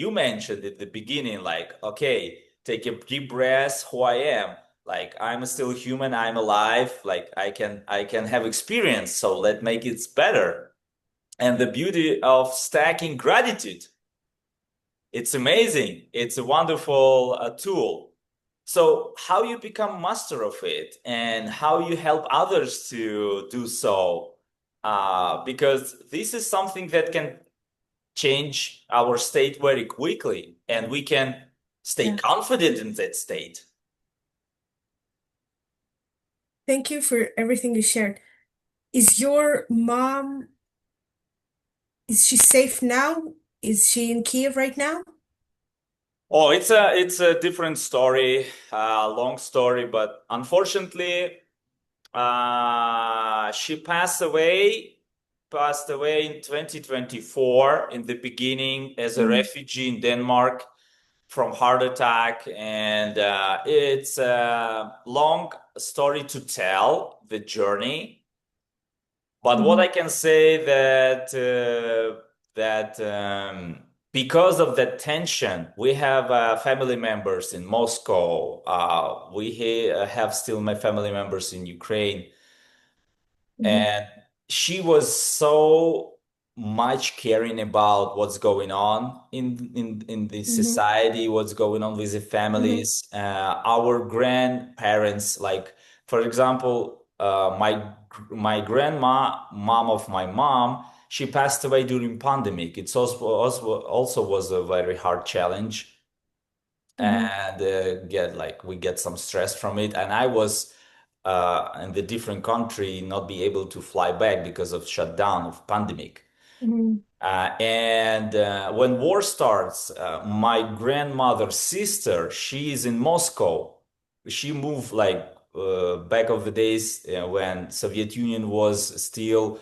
you mentioned at the beginning, like, okay, take a deep breath, who I am. Like I'm still human, I'm alive, like I can have experience, so let make it better. And the beauty of stacking gratitude, it's amazing. It's a wonderful tool. So, how you become master of it and how you help others to do so? Because this is something that can change our state very quickly, and we can stay Yeah. confident in that state. Thank you for everything you shared. Is your mom, is she safe now? Is she in Kiev right now? Oh, it's a different story, long story, but unfortunately, she passed away in 2024 in the beginning as a Mhm. refugee in Denmark from heart attack. And it's a long story to tell, the journey. But what I Mhm. can say that because of that tension, we have family members in Moscow. We have still my family members in Ukraine, Mhm. and she was so much caring about what's going on in the Mhm. society, what's going on with the Mhm. families. Our grandparents, like for example, my grandma, mom of my mom, she passed away during pandemic. It's also was a very hard challenge, Mhm. and we get some stress from it. And I was in the different country not be able to fly back because of shutdown of pandemic. Mhm. And when war starts, my grandmother's sister, she is in Moscow. She moved like back of the days when Soviet Union was still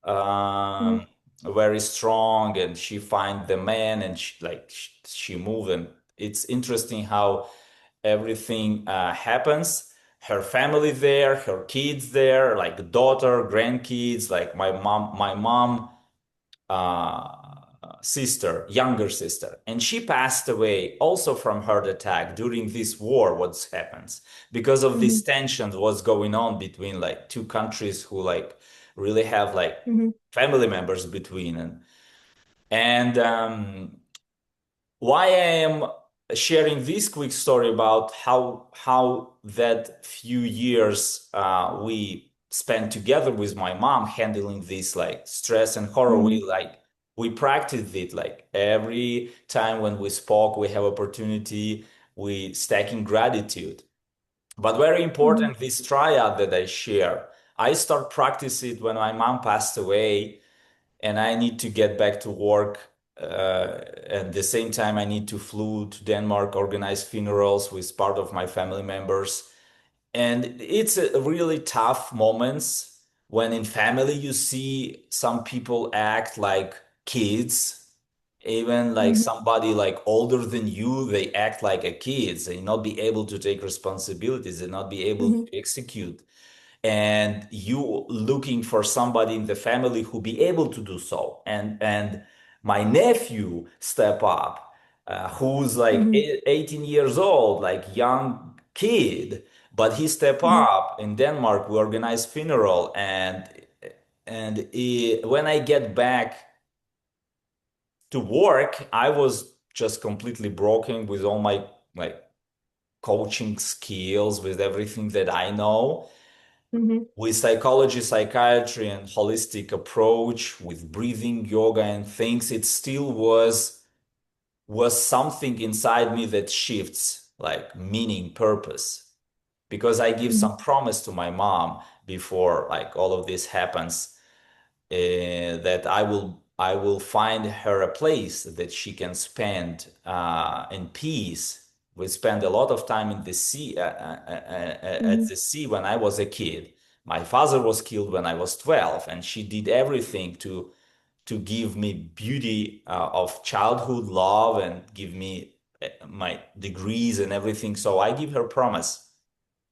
Mhm. um, very strong, and she find the man, and she moved. And it's interesting how everything happens. Her family there, her kids there, like daughter, grandkids, like my mom sister, younger sister, and she passed away also from heart attack during this war. What happens because of this Mhm. tension, what's going on between like two countries who like really have like Mhm. family members between, and why I am sharing this quick story about how that few years we spent together with my mom handling this like stress and horror. Mhm. We practiced it like every time when we spoke, we have opportunity, we stacking gratitude. But very Mhm. important, this triad that I share, I start practice it when my mom passed away and I need to get back to work. At the same time, I need to flew to Denmark, organize funerals with part of my family members. And it's a really tough moments when in family you see some people act like kids, even like Mhm. somebody like older than you, they act like a kids. They not be able to take responsibilities, they not be able Mhm. to execute, and you looking for somebody in the family who be able to do so. And my nephew step up, who's like Mhm. 18 years old, like young kid, but he step Mhm. up in Denmark. We organize funeral, when I get back to work, I was just completely broken with all my like coaching skills, with everything that I know, Mhm. with psychology, psychiatry, and holistic approach, with breathing, yoga, and things. It still was something inside me that shifts, like meaning, purpose, because I give Mhm. some promise to my mom before like all of this happens, that I will find her a place that she can spend in peace. We spent a lot of time in the sea, at Mhm. the sea when I was a kid. My father was killed when I was 12, and she did everything to give me beauty of childhood love and give me my degrees and everything. So I give her promise,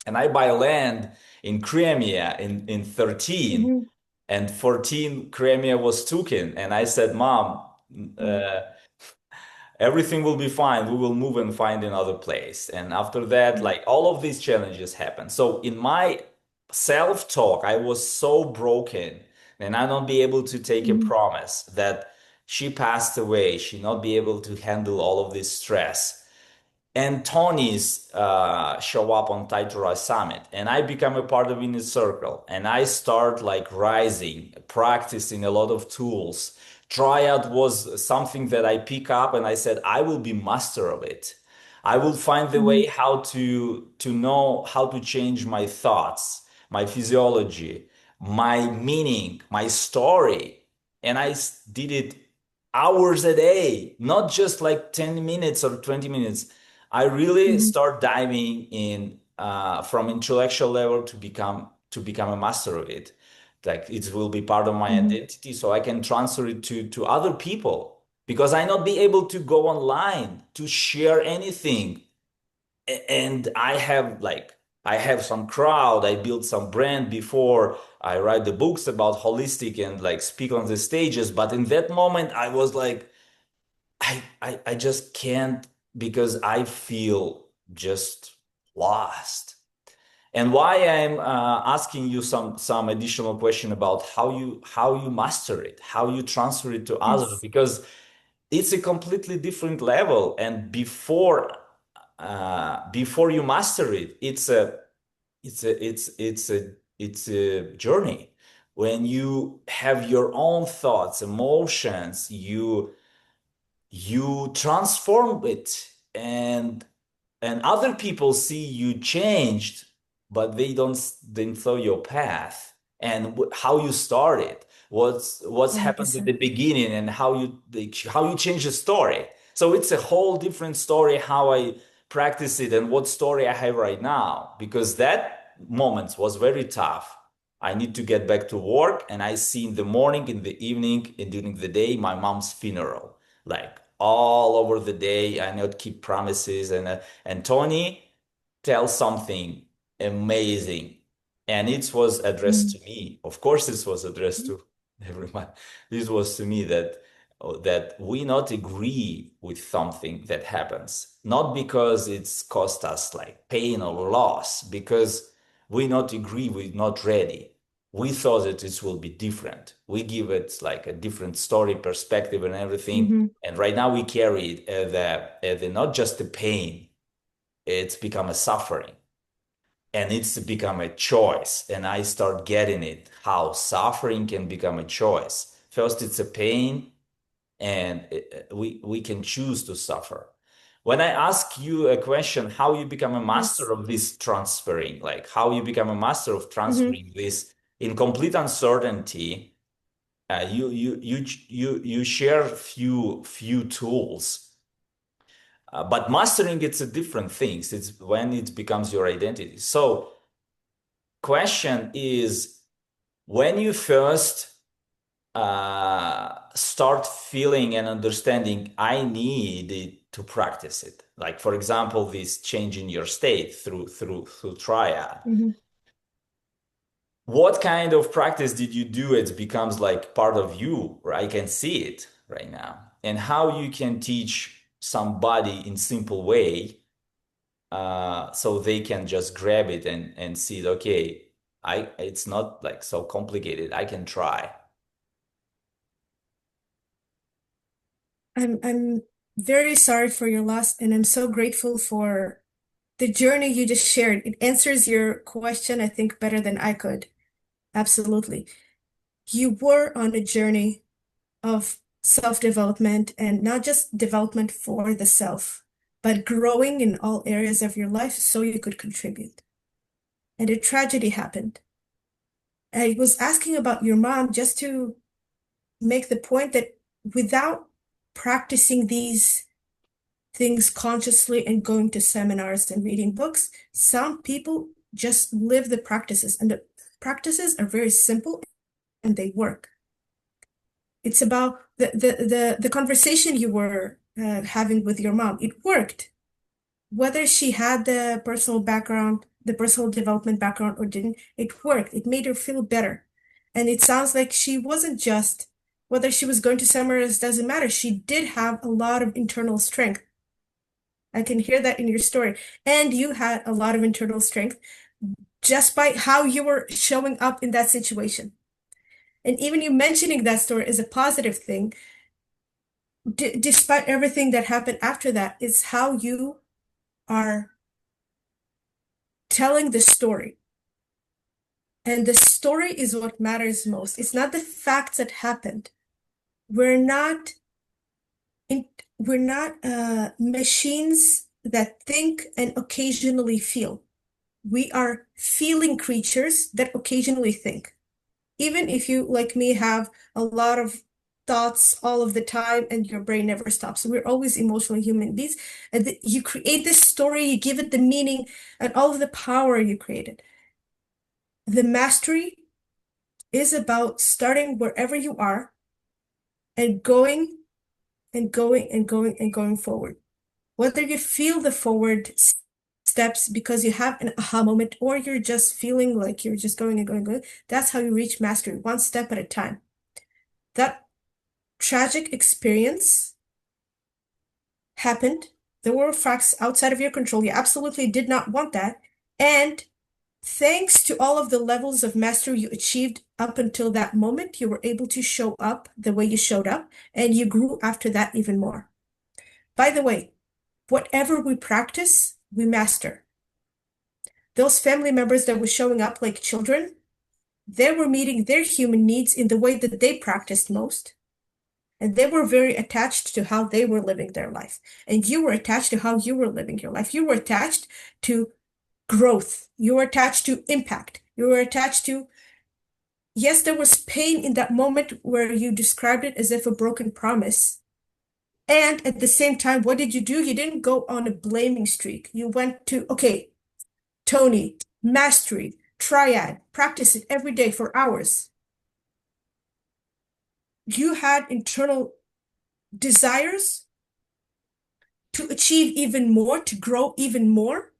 and I buy land in Crimea in 13, Mhm. and 14 Crimea was taken. And I said, Mom, Mhm. uh, everything will be fine. We will move and find another place. And after that, Mhm. like all of these challenges happened. So in my self-talk, I was so broken, and I not be able to take a Mhm. promise that she passed away. She not be able to handle all of this stress, and Tony's show up on Taitora Summit, and I become a part of Inner Circle, and I start like rising, practicing a lot of tools. Triad was something that I pick up, and I said I will be master of it. I will find the way Mhm. how to know how to change my thoughts, my physiology, my meaning, my story, and did it hours a day, not just like 10 minutes or 20 minutes. I really Mhm. start diving in from intellectual level to become a master of it. Like it will be part of my Mhm. identity, so I can transfer it to other people, because I not be able to go online to share anything. And I have some crowd. I built some brand before I write the books about holistic and like speak on the stages. But in that moment, I was like, I just can't, because I feel just lost. And why I'm asking you some additional question about how you master it, how you transfer it to others, Yes. because it's a completely different level. And before you master it, it's a journey. When you have your own thoughts, emotions, you transform it, and other people see you changed but didn't follow your path and how you started, what's happened at the 100%. beginning, and how you change the story. So it's a whole different story how I practice it and what story I have right now, because that moment was very tough. I need to get back to work, and I see in the morning, in the evening, and during the day my mom's funeral, like all over the day. I not keep promises, and Tony tell something amazing, and it was addressed Mhm. to me. Of course, this was addressed to everyone. This was to me that that we not agree with something that happens, not because it's cost us like pain or loss, because we not agree, we're not ready. We thought that this will be different. We give it like a different story, perspective, and everything. Mhm. And right now we carry it as not just the pain, it's become a suffering, and it's become a choice. And I start getting it, how suffering can become a choice. First, it's a pain, and we can choose to suffer. When I ask you a question, how you become a master Yes. of this transferring, like how you become a master of Mhm. transferring this in complete uncertainty, you share few tools. But mastering, it's a different thing. It's when it becomes your identity. So question is, when you first start feeling and understanding, I need it to practice it. Like for example, this change in your state through triad. Mhm. What kind of practice did you do? It becomes like part of you, or I can see it right now. And how you can teach somebody in simple way, so they can just grab it and see it. Okay, it's not like so complicated. I can try. I'm very sorry for your loss, and I'm so grateful for the journey you just shared. It answers your question, I think, better than I could. Absolutely. You were on a journey of self-development, and not just development for the self, but growing in all areas of your life so you could contribute. And a tragedy happened. I was asking about your mom just to make the point that without practicing these things consciously and going to seminars and reading books, some people just live the practices, and the practices are very simple and they work. It's about the conversation you were having with your mom. It worked. Whether she had the personal background, the personal development background or didn't, it worked. It made her feel better. And it sounds like she wasn't just, whether she was going to seminars doesn't matter. She did have a lot of internal strength. I can hear that in your story. And you had a lot of internal strength just by how you were showing up in that situation. And even you mentioning that story is a positive thing, d despite everything that happened after that, is how you are telling the story. And the story is what matters most. It's not the facts that happened. We're not in, we're not machines that think and occasionally feel. We are feeling creatures that occasionally think. Even if you, like me, have a lot of thoughts all of the time and your brain never stops. We're always emotional human beings. And you create this story, you give it the meaning and all of the power you created. The mastery is about starting wherever you are and going and going and going and going forward. Whether you feel the forward steps because you have an aha moment or you're just feeling like you're just going and going and going, that's how you reach mastery, one step at a time. That tragic experience happened. There were facts outside of your control. You absolutely did not want that. And thanks to all of the levels of mastery you achieved up until that moment, you were able to show up the way you showed up, and you grew after that even more. By the way, whatever we practice, we master. Those family members that were showing up like children, they were meeting their human needs in the way that they practiced most. And they were very attached to how they were living their life. And you were attached to how you were living your life. You were attached to growth. You were attached to impact. You were attached to, yes, there was pain in that moment where you described it as if a broken promise. And at the same time, what did you do? You didn't go on a blaming streak. You went to, okay, Tony, mastery, triad, practice it every day for hours. You had internal desires to achieve even more, to grow even more.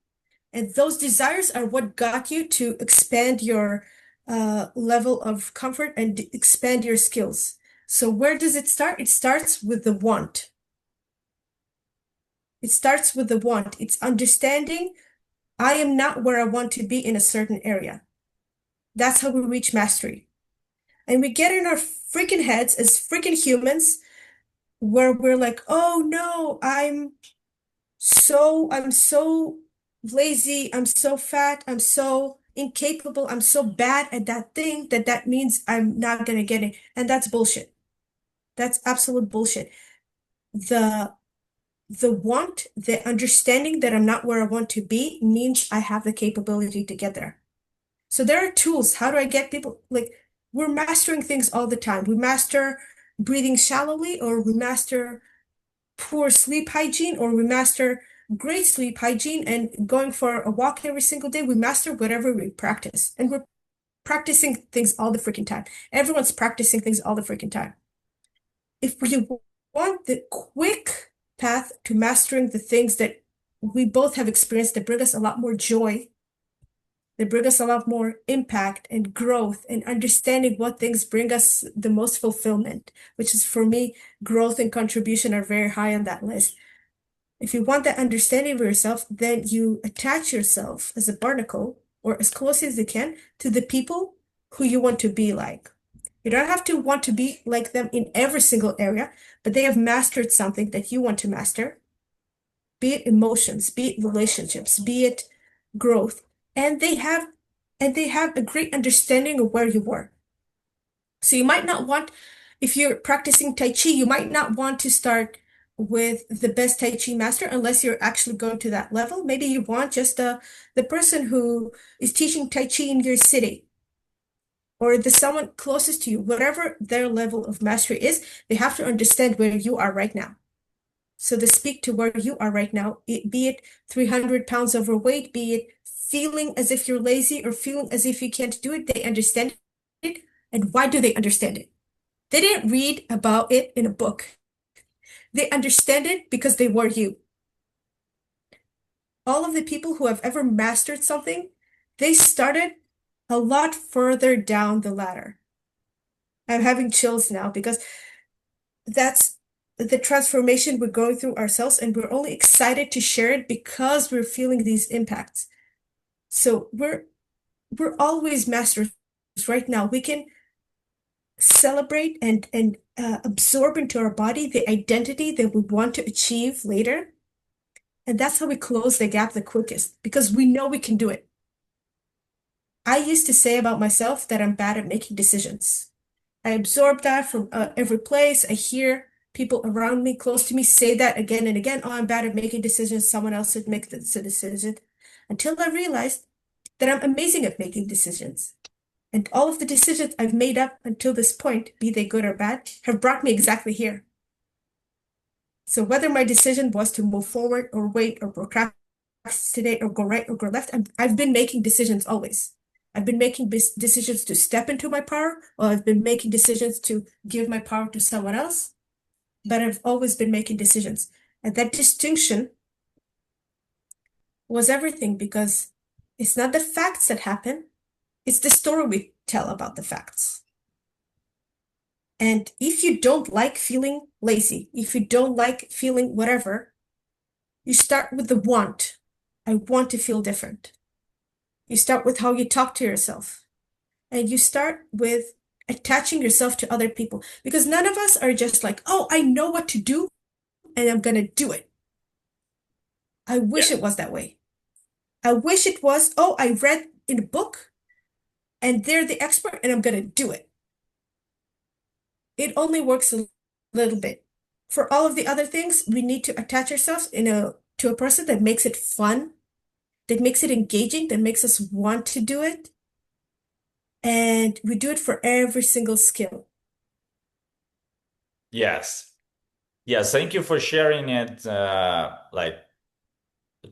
And those desires are what got you to expand your level of comfort and expand your skills. So where does it start? It starts with the want. It starts with the want. It's understanding I am not where I want to be in a certain area. That's how we reach mastery. And we get in our freaking heads as freaking humans where we're like, oh no, I'm so lazy, I'm so fat, I'm so incapable, I'm so bad at that thing that means I'm not gonna get it. And that's bullshit. That's absolute bullshit. The the want, the understanding that I'm not where I want to be means I have the capability to get there. So there are tools. How do I get people like we're mastering things all the time. We master breathing shallowly, or we master poor sleep hygiene, or we master great sleep hygiene and going for a walk every single day. We master whatever we practice. And we're practicing things all the freaking time. Everyone's practicing things all the freaking time. If we want the quick path to mastering the things that we both have experienced that bring us a lot more joy, that bring us a lot more impact and growth and understanding what things bring us the most fulfillment, which is for me, growth and contribution are very high on that list. If you want that understanding of yourself, then you attach yourself as a barnacle or as close as you can to the people who you want to be like. You don't have to want to be like them in every single area, but they have mastered something that you want to master, be it emotions, be it relationships, be it growth, and they have a great understanding of where you were. So you might not want, if you're practicing Tai Chi, you might not want to start with the best Tai Chi master unless you're actually going to that level. Maybe you want just the person who is teaching Tai Chi in your city or the someone closest to you, whatever their level of mastery is, they have to understand where you are right now. So to speak to where you are right now, be it 300 pounds overweight, be it feeling as if you're lazy or feeling as if you can't do it, they understand it. And why do they understand it? They didn't read about it in a book. They understand it because they were you. All of the people who have ever mastered something, they started a lot further down the ladder. I'm having chills now because that's the transformation we're going through ourselves, and we're only excited to share it because we're feeling these impacts. So we're always masters right now. We can celebrate and absorb into our body the identity that we want to achieve later. And that's how we close the gap the quickest because we know we can do it. I used to say about myself that I'm bad at making decisions. I absorb that from every place. I hear people around me, close to me, say that again and again. Oh, I'm bad at making decisions. Someone else should make the decision. Until I realized that I'm amazing at making decisions. And all of the decisions I've made up until this point, be they good or bad, have brought me exactly here. So whether my decision was to move forward or wait or procrastinate or go right or go left, I've been making decisions always. I've been making decisions to step into my power, or I've been making decisions to give my power to someone else, but I've always been making decisions. And that distinction was everything because it's not the facts that happen, it's the story we tell about the facts. And if you don't like feeling lazy, if you don't like feeling whatever, you start with the want. I want to feel different. You start with how you talk to yourself. And you start with attaching yourself to other people. Because none of us are just like, oh, I know what to do and I'm going to do it. I wish Yeah. it was that way. I wish it was, oh, I read in a book and they're the expert and I'm going to do it. It only works a little bit. For all of the other things, we need to attach ourselves to a person that makes it fun, that makes it engaging, that makes us want to do it. And we do it for every single skill. Yes. Yes, thank you for sharing it. Like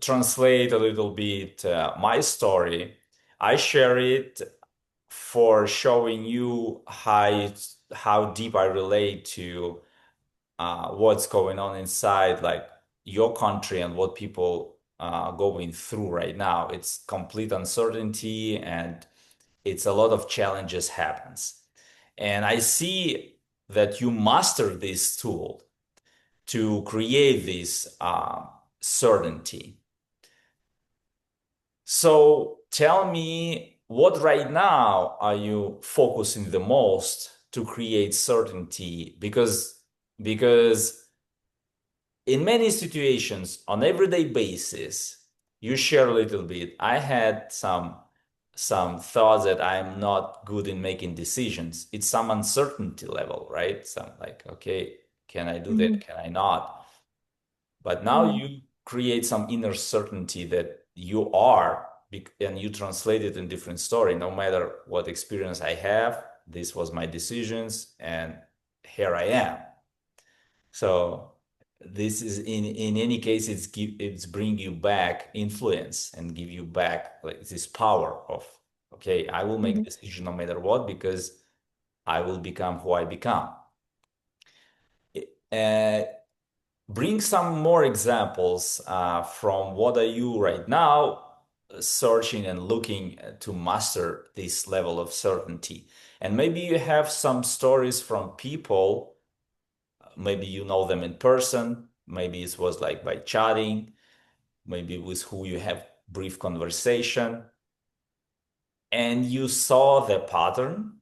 translate a little bit my story. I share it for showing you how deep I relate to what's going on inside, like your country and what people going through right now. It's complete uncertainty and it's a lot of challenges happens. And I see that you master this tool to create this certainty. So tell me, what right now are you focusing the most to create certainty? Because in many situations, on everyday basis, you share a little bit. I had some thoughts that I'm not good in making decisions. It's some uncertainty level, right? Some like, okay, can I do that? Mhm, Can I not? But now mhm, you create some inner certainty that you are, and you translate it in different story. No matter what experience I have, this was my decisions, and here I am. So this is in any case, it's bring you back influence and give you back like this power of, okay, I will make mhm. decision no matter what because I will become who I become. Uh, Bring some more examples from what are you right now searching and looking to master this level of certainty. And maybe you have some stories from people, maybe you know them in person, maybe it was like by chatting, maybe with who you have brief conversation, and you saw the pattern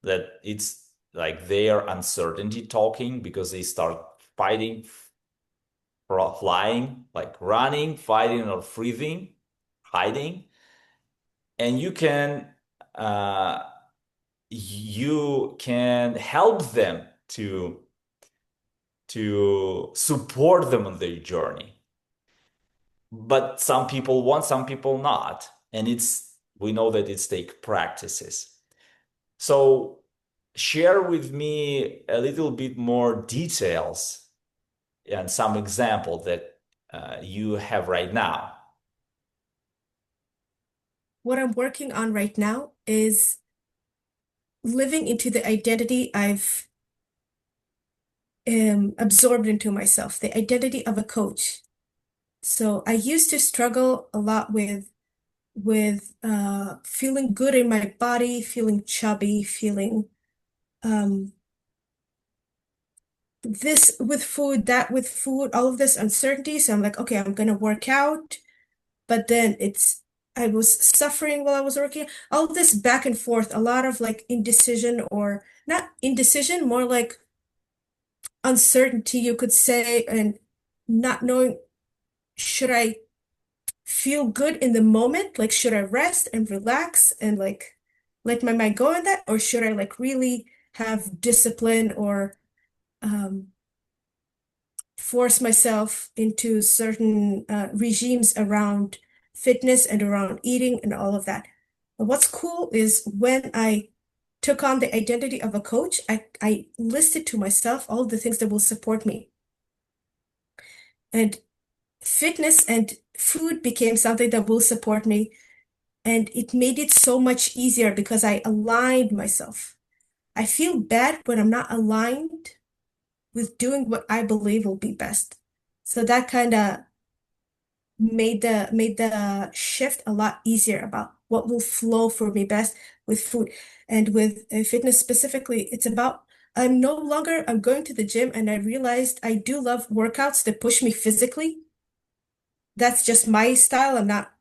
that it's like their uncertainty talking because they start fighting, flying, like running, fighting, or freezing, hiding, and uh, you can help them to support them on their journey. But some people want, some people not, and it's we know that it's take practices. So share with me a little bit more details and some example that you have right now. What I'm working on right now is living into the identity I've absorbed into myself, the identity of a coach. So I used to struggle a lot with feeling good in my body, feeling chubby, feeling um, this with food, that with food, all of this uncertainty. So I'm like, okay, I'm gonna work out, but then I was suffering while I was working. All of this back and forth, a lot of like indecision or not indecision, more like uncertainty, you could say, and not knowing, should I feel good in the moment? Like, should I rest and relax and like let my mind go in that? Or should I like really have discipline or um, force myself into certain regimes around fitness and around eating and all of that? But what's cool is when I took on the identity of a coach, I listed to myself all the things that will support me. And fitness and food became something that will support me. And it made it so much easier because I aligned myself. I feel bad when I'm not aligned with doing what I believe will be best. So that kind of made the shift a lot easier about what will flow for me best with food. And with fitness specifically, it's about I'm going to the gym and I realized I do love workouts that push me physically. That's just my style. I'm not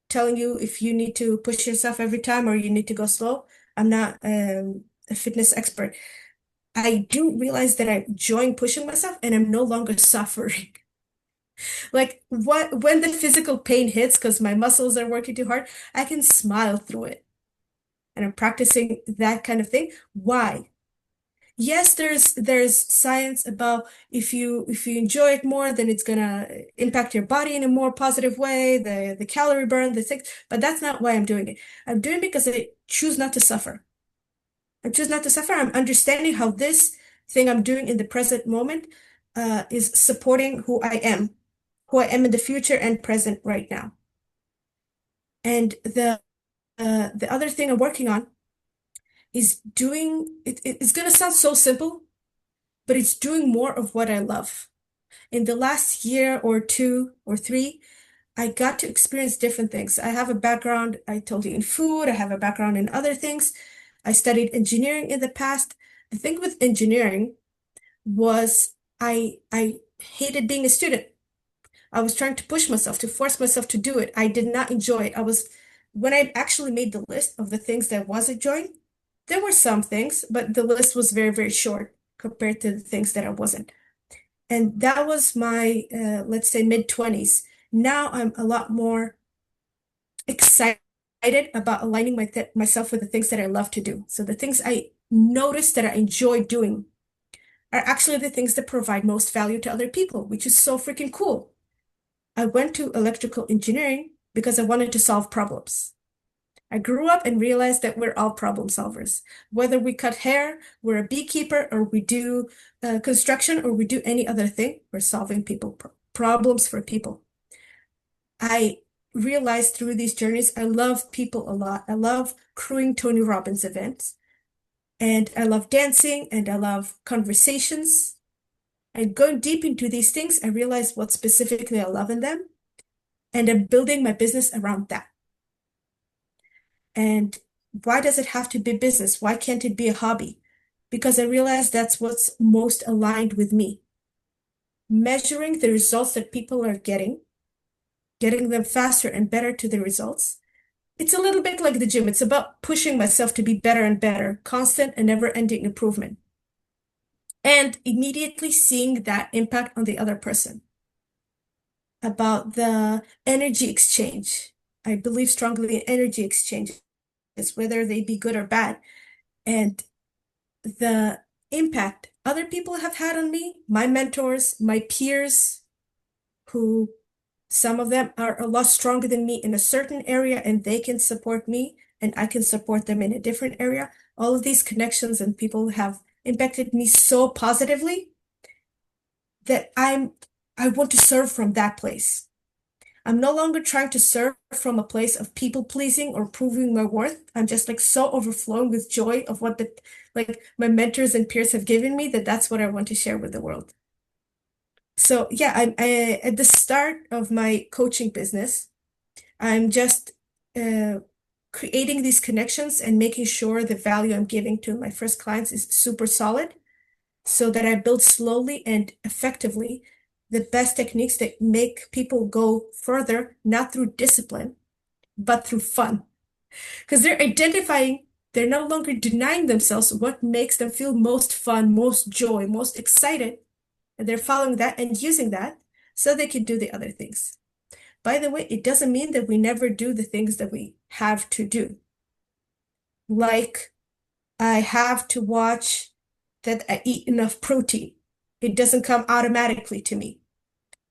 telling you if you need to push yourself every time or you need to go slow. I'm not a fitness expert. I do realize that I'm enjoying pushing myself and I'm no longer suffering. Like what when the physical pain hits because my muscles are working too hard, I can smile through it. And I'm practicing that kind of thing. Why? yes, there's science about if you enjoy it more, then it's gonna impact your body in a more positive way, the calorie burn, the things, but that's not why I'm doing it. I'm doing it because I choose not to suffer. I choose not to suffer. I'm understanding how this thing I'm doing in the present moment is supporting who I am in the future and present right now. And the other thing I'm working on is doing it's gonna sound so simple, but it's doing more of what I love. In the last year or two or three, I got to experience different things. I have a background, I told you, in food, I have a background in other things. I studied engineering in the past. The thing with engineering was I hated being a student. I was trying to push myself, to force myself to do it. I did not enjoy it. When I actually made the list of the things that I was enjoying, there were some things, but the list was very, very short compared to the things that I wasn't. And that was my, let's say, mid-20s. Now I'm a lot more excited about aligning myself with the things that I love to do. So the things I notice that I enjoy doing are actually the things that provide most value to other people, which is so freaking cool. I went to electrical engineering because I wanted to solve problems. I grew up and realized that we're all problem solvers. Whether we cut hair, we're a beekeeper, or we do construction, or we do any other thing, we're solving problems for people. I realized through these journeys, I love people a lot. I love crewing Tony Robbins events, and I love dancing, and I love conversations. And going deep into these things, I realized what specifically I love in them, and I'm building my business around that. And why does it have to be business? Why can't it be a hobby? Because I realized that's what's most aligned with me. Measuring the results that people are getting them faster and better to the results. It's a little bit like the gym. It's about pushing myself to be better and better, constant and never-ending improvement, and immediately seeing that impact on the other person. About the energy exchange. I believe strongly in energy exchanges, whether they be good or bad. And the impact other people have had on me, my mentors, my peers, who some of them are a lot stronger than me in a certain area and they can support me and I can support them in a different area. All of these connections and people have impacted me so positively that I want to serve from that place. I'm no longer trying to serve from a place of people pleasing or proving my worth. I'm just like so overflowing with joy of what my mentors and peers have given me that that's what I want to share with the world. So yeah, at the start of my coaching business, I'm just uh, creating these connections and making sure the value I'm giving to my first clients is super solid so that I build slowly and effectively the best techniques that make people go further, not through discipline, but through fun. Because they're no longer denying themselves what makes them feel most fun, most joy, most excited. And they're following that and using that so they can do the other things. By the way, it doesn't mean that we never do the things that we have to do. Like, I have to watch that I eat enough protein. It doesn't come automatically to me.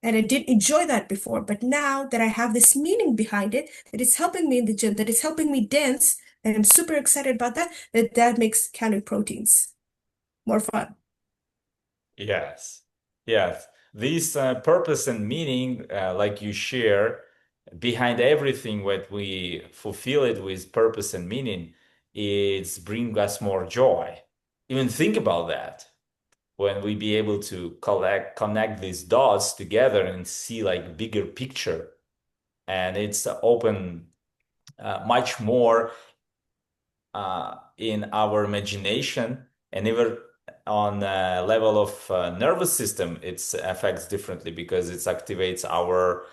And I did enjoy that before, but now that I have this meaning behind it, that it's helping me in the gym, that it's helping me dance, and I'm super excited about that, that makes counting proteins more fun. Yes. Yes. This purpose and meaning, like you share, behind everything what we fulfill it with purpose and meaning, it's bring us more joy. Even think about that. When we be able to connect these dots together and see like bigger picture, and it's open much more in our imagination, and even on a level of nervous system it affects differently because it activates our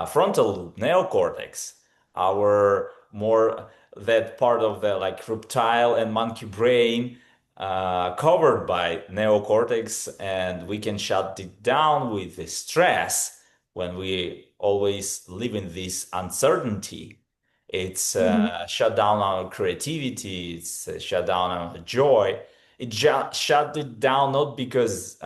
frontal neocortex, our more that part of the like reptile and monkey brain covered by neocortex, and we can shut it down with the stress when we always live in this uncertainty. It's Hmm. shut down our creativity. It's shut down our joy. It shut it down not because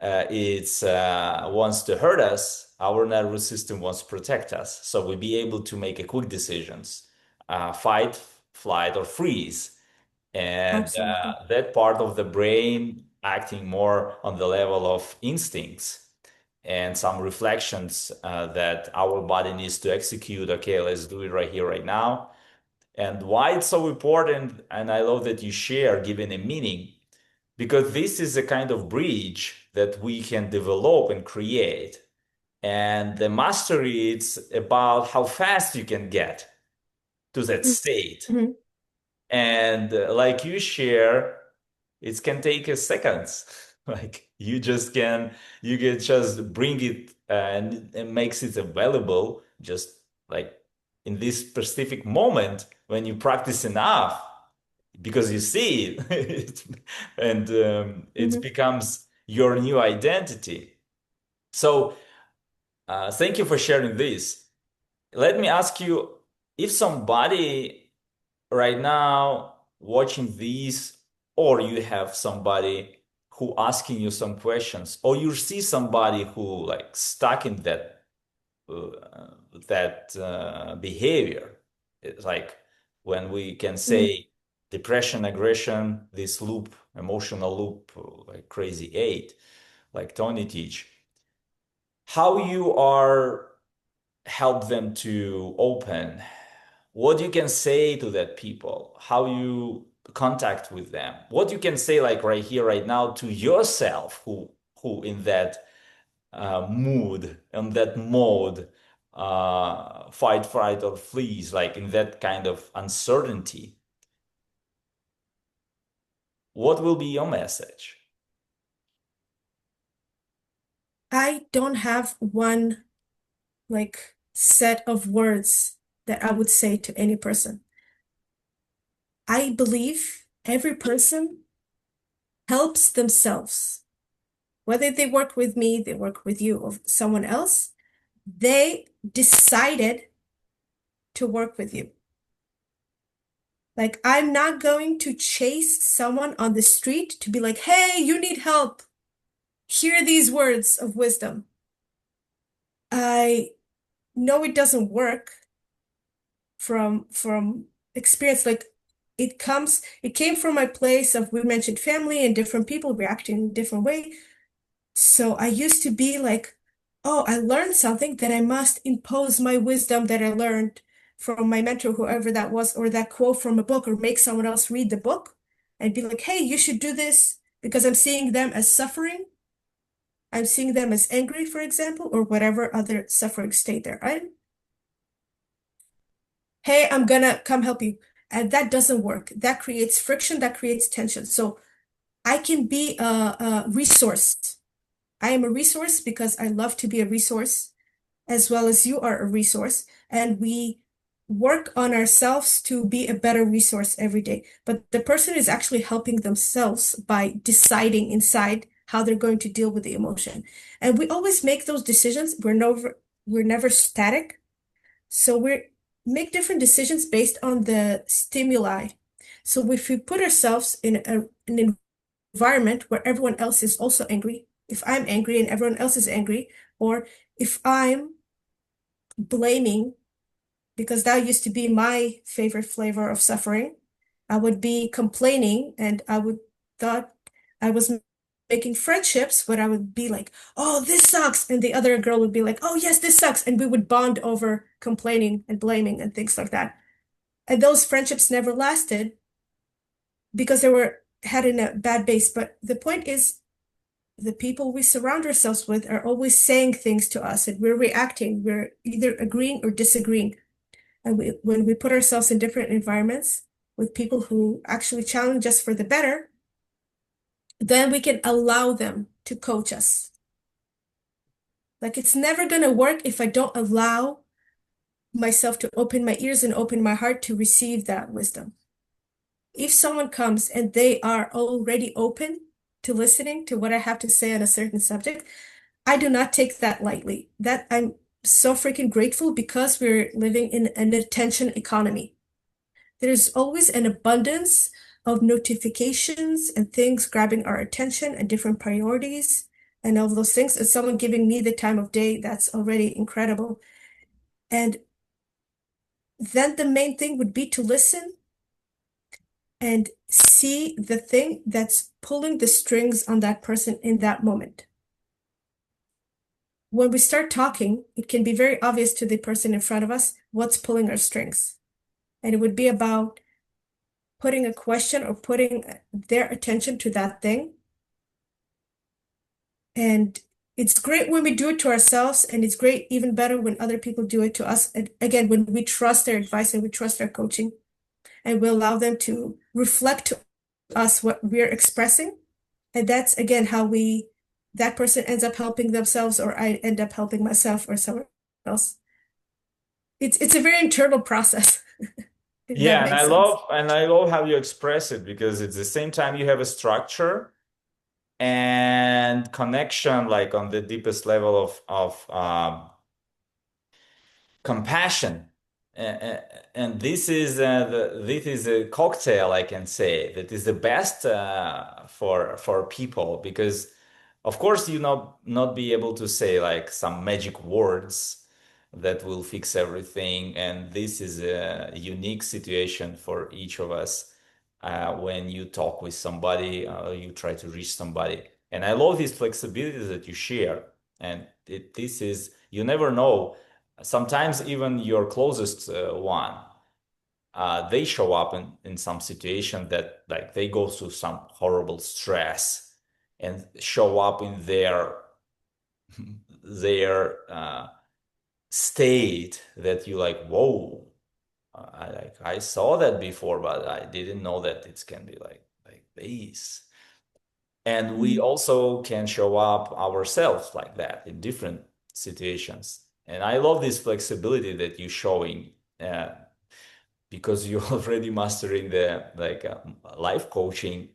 it's wants to hurt us. Our nervous system wants to protect us, so we'll be able to make a quick decisions, fight, flight, or freeze. And Absolutely. that part of the brain acting more on the level of instincts and some reflections that our body needs to execute. Okay, let's do it right here, right now. And why it's so important, and I love that you share giving a meaning, because this is a kind of bridge that we can develop and create. And the mastery, it's about how fast you can get to that state. Mhm. And like you share, it can take a seconds. Like you can just bring it and it makes it available just like in this specific moment when you practice enough because you see it, and it Mhm. becomes your new identity. So thank you for sharing this. Let me ask you, if somebody right now watching these, or you have somebody who asking you some questions, or you see somebody who like stuck in that behavior. It's like when we can Mhm. say depression, aggression, this loop, emotional loop, like crazy eight, like Tony teach, how you are help them to open, what you can say to that people, how you contact with them, what you can say like right here, right now to yourself who in that mood, in that mode, fight, fright, or flees, like in that kind of uncertainty. What will be your message? I don't have one like set of words that I would say to any person. I believe every person helps themselves. Whether they work with me, they work with you, or someone else, they decided to work with you. Like, I'm not going to chase someone on the street to be like, hey, you need help. Hear these words of wisdom. I know it doesn't work from experience. Like, it came from my place of, we mentioned family and different people reacting in a different way. So I used to be like, oh, I learned something, that I must impose my wisdom that I learned from my mentor, whoever that was, or that quote from a book, or make someone else read the book and be like, hey, you should do this because I'm seeing them as suffering. I'm seeing them as angry, for example, or whatever other suffering state they're in. Hey, I'm gonna come help you. And that doesn't work. That creates friction, that creates tension. So I can be a resource. I am a resource because I love to be a resource, as well as you are a resource. And we work on ourselves to be a better resource every day. But the person is actually helping themselves by deciding inside how they're going to deal with the emotion. And we always make those decisions. We're never static. So we make different decisions based on the stimuli. So if we put ourselves in an environment where everyone else is also angry, if I'm angry and everyone else is angry, or if I'm blaming, because that used to be my favorite flavor of suffering, I would be complaining and I would thought I was making friendships, but I would be like, oh, this sucks. And the other girl would be like, oh, yes, this sucks. And we would bond over complaining and blaming and things like that. And those friendships never lasted because they were had in a bad base. But the point is, the people we surround ourselves with are always saying things to us and we're reacting. We're either agreeing or disagreeing. And when we put ourselves in different environments with people who actually challenge us for the better, then we can allow them to coach us. Like, it's never going to work if I don't allow myself to open my ears and open my heart to receive that wisdom. If someone comes and they are already open to listening to what I have to say on a certain subject, I do not take that lightly. That I'm so freaking grateful because we're living in an attention economy. There's always an abundance of notifications and things grabbing our attention and different priorities and all of those things, and someone giving me the time of day, that's already incredible. And then the main thing would be to listen and see the thing that's pulling the strings on that person in that moment. When we start talking, it can be very obvious to the person in front of us what's pulling our strings. And it would be about putting a question or putting their attention to that thing. And it's great when we do it to ourselves, and it's great, even better, when other people do it to us. And again, when we trust their advice and we trust their coaching, and we allow them to reflect to us what we're expressing. And that's again how that person ends up helping themselves, or I end up helping myself or someone else. It's a very internal process, if that Yeah, and makes sense. I love how you express it because it's the same time you have a structure and connection, like on the deepest level of compassion. And this is this is a cocktail, I can say, that is the best for people because, of course, you not be able to say like some magic words that will fix everything. And this is a unique situation for each of us when you talk with somebody, you try to reach somebody. And I love this flexibility that you share. And this is, you never know. Sometimes even your closest one, they show up in some situation that like they go through some horrible stress and show up in their state that you like, whoa, I saw that before, but I didn't know that it can be like this. And we Mm. also can show up ourselves like that in different situations. And I love this flexibility that you're showing because you're already mastering the like life coaching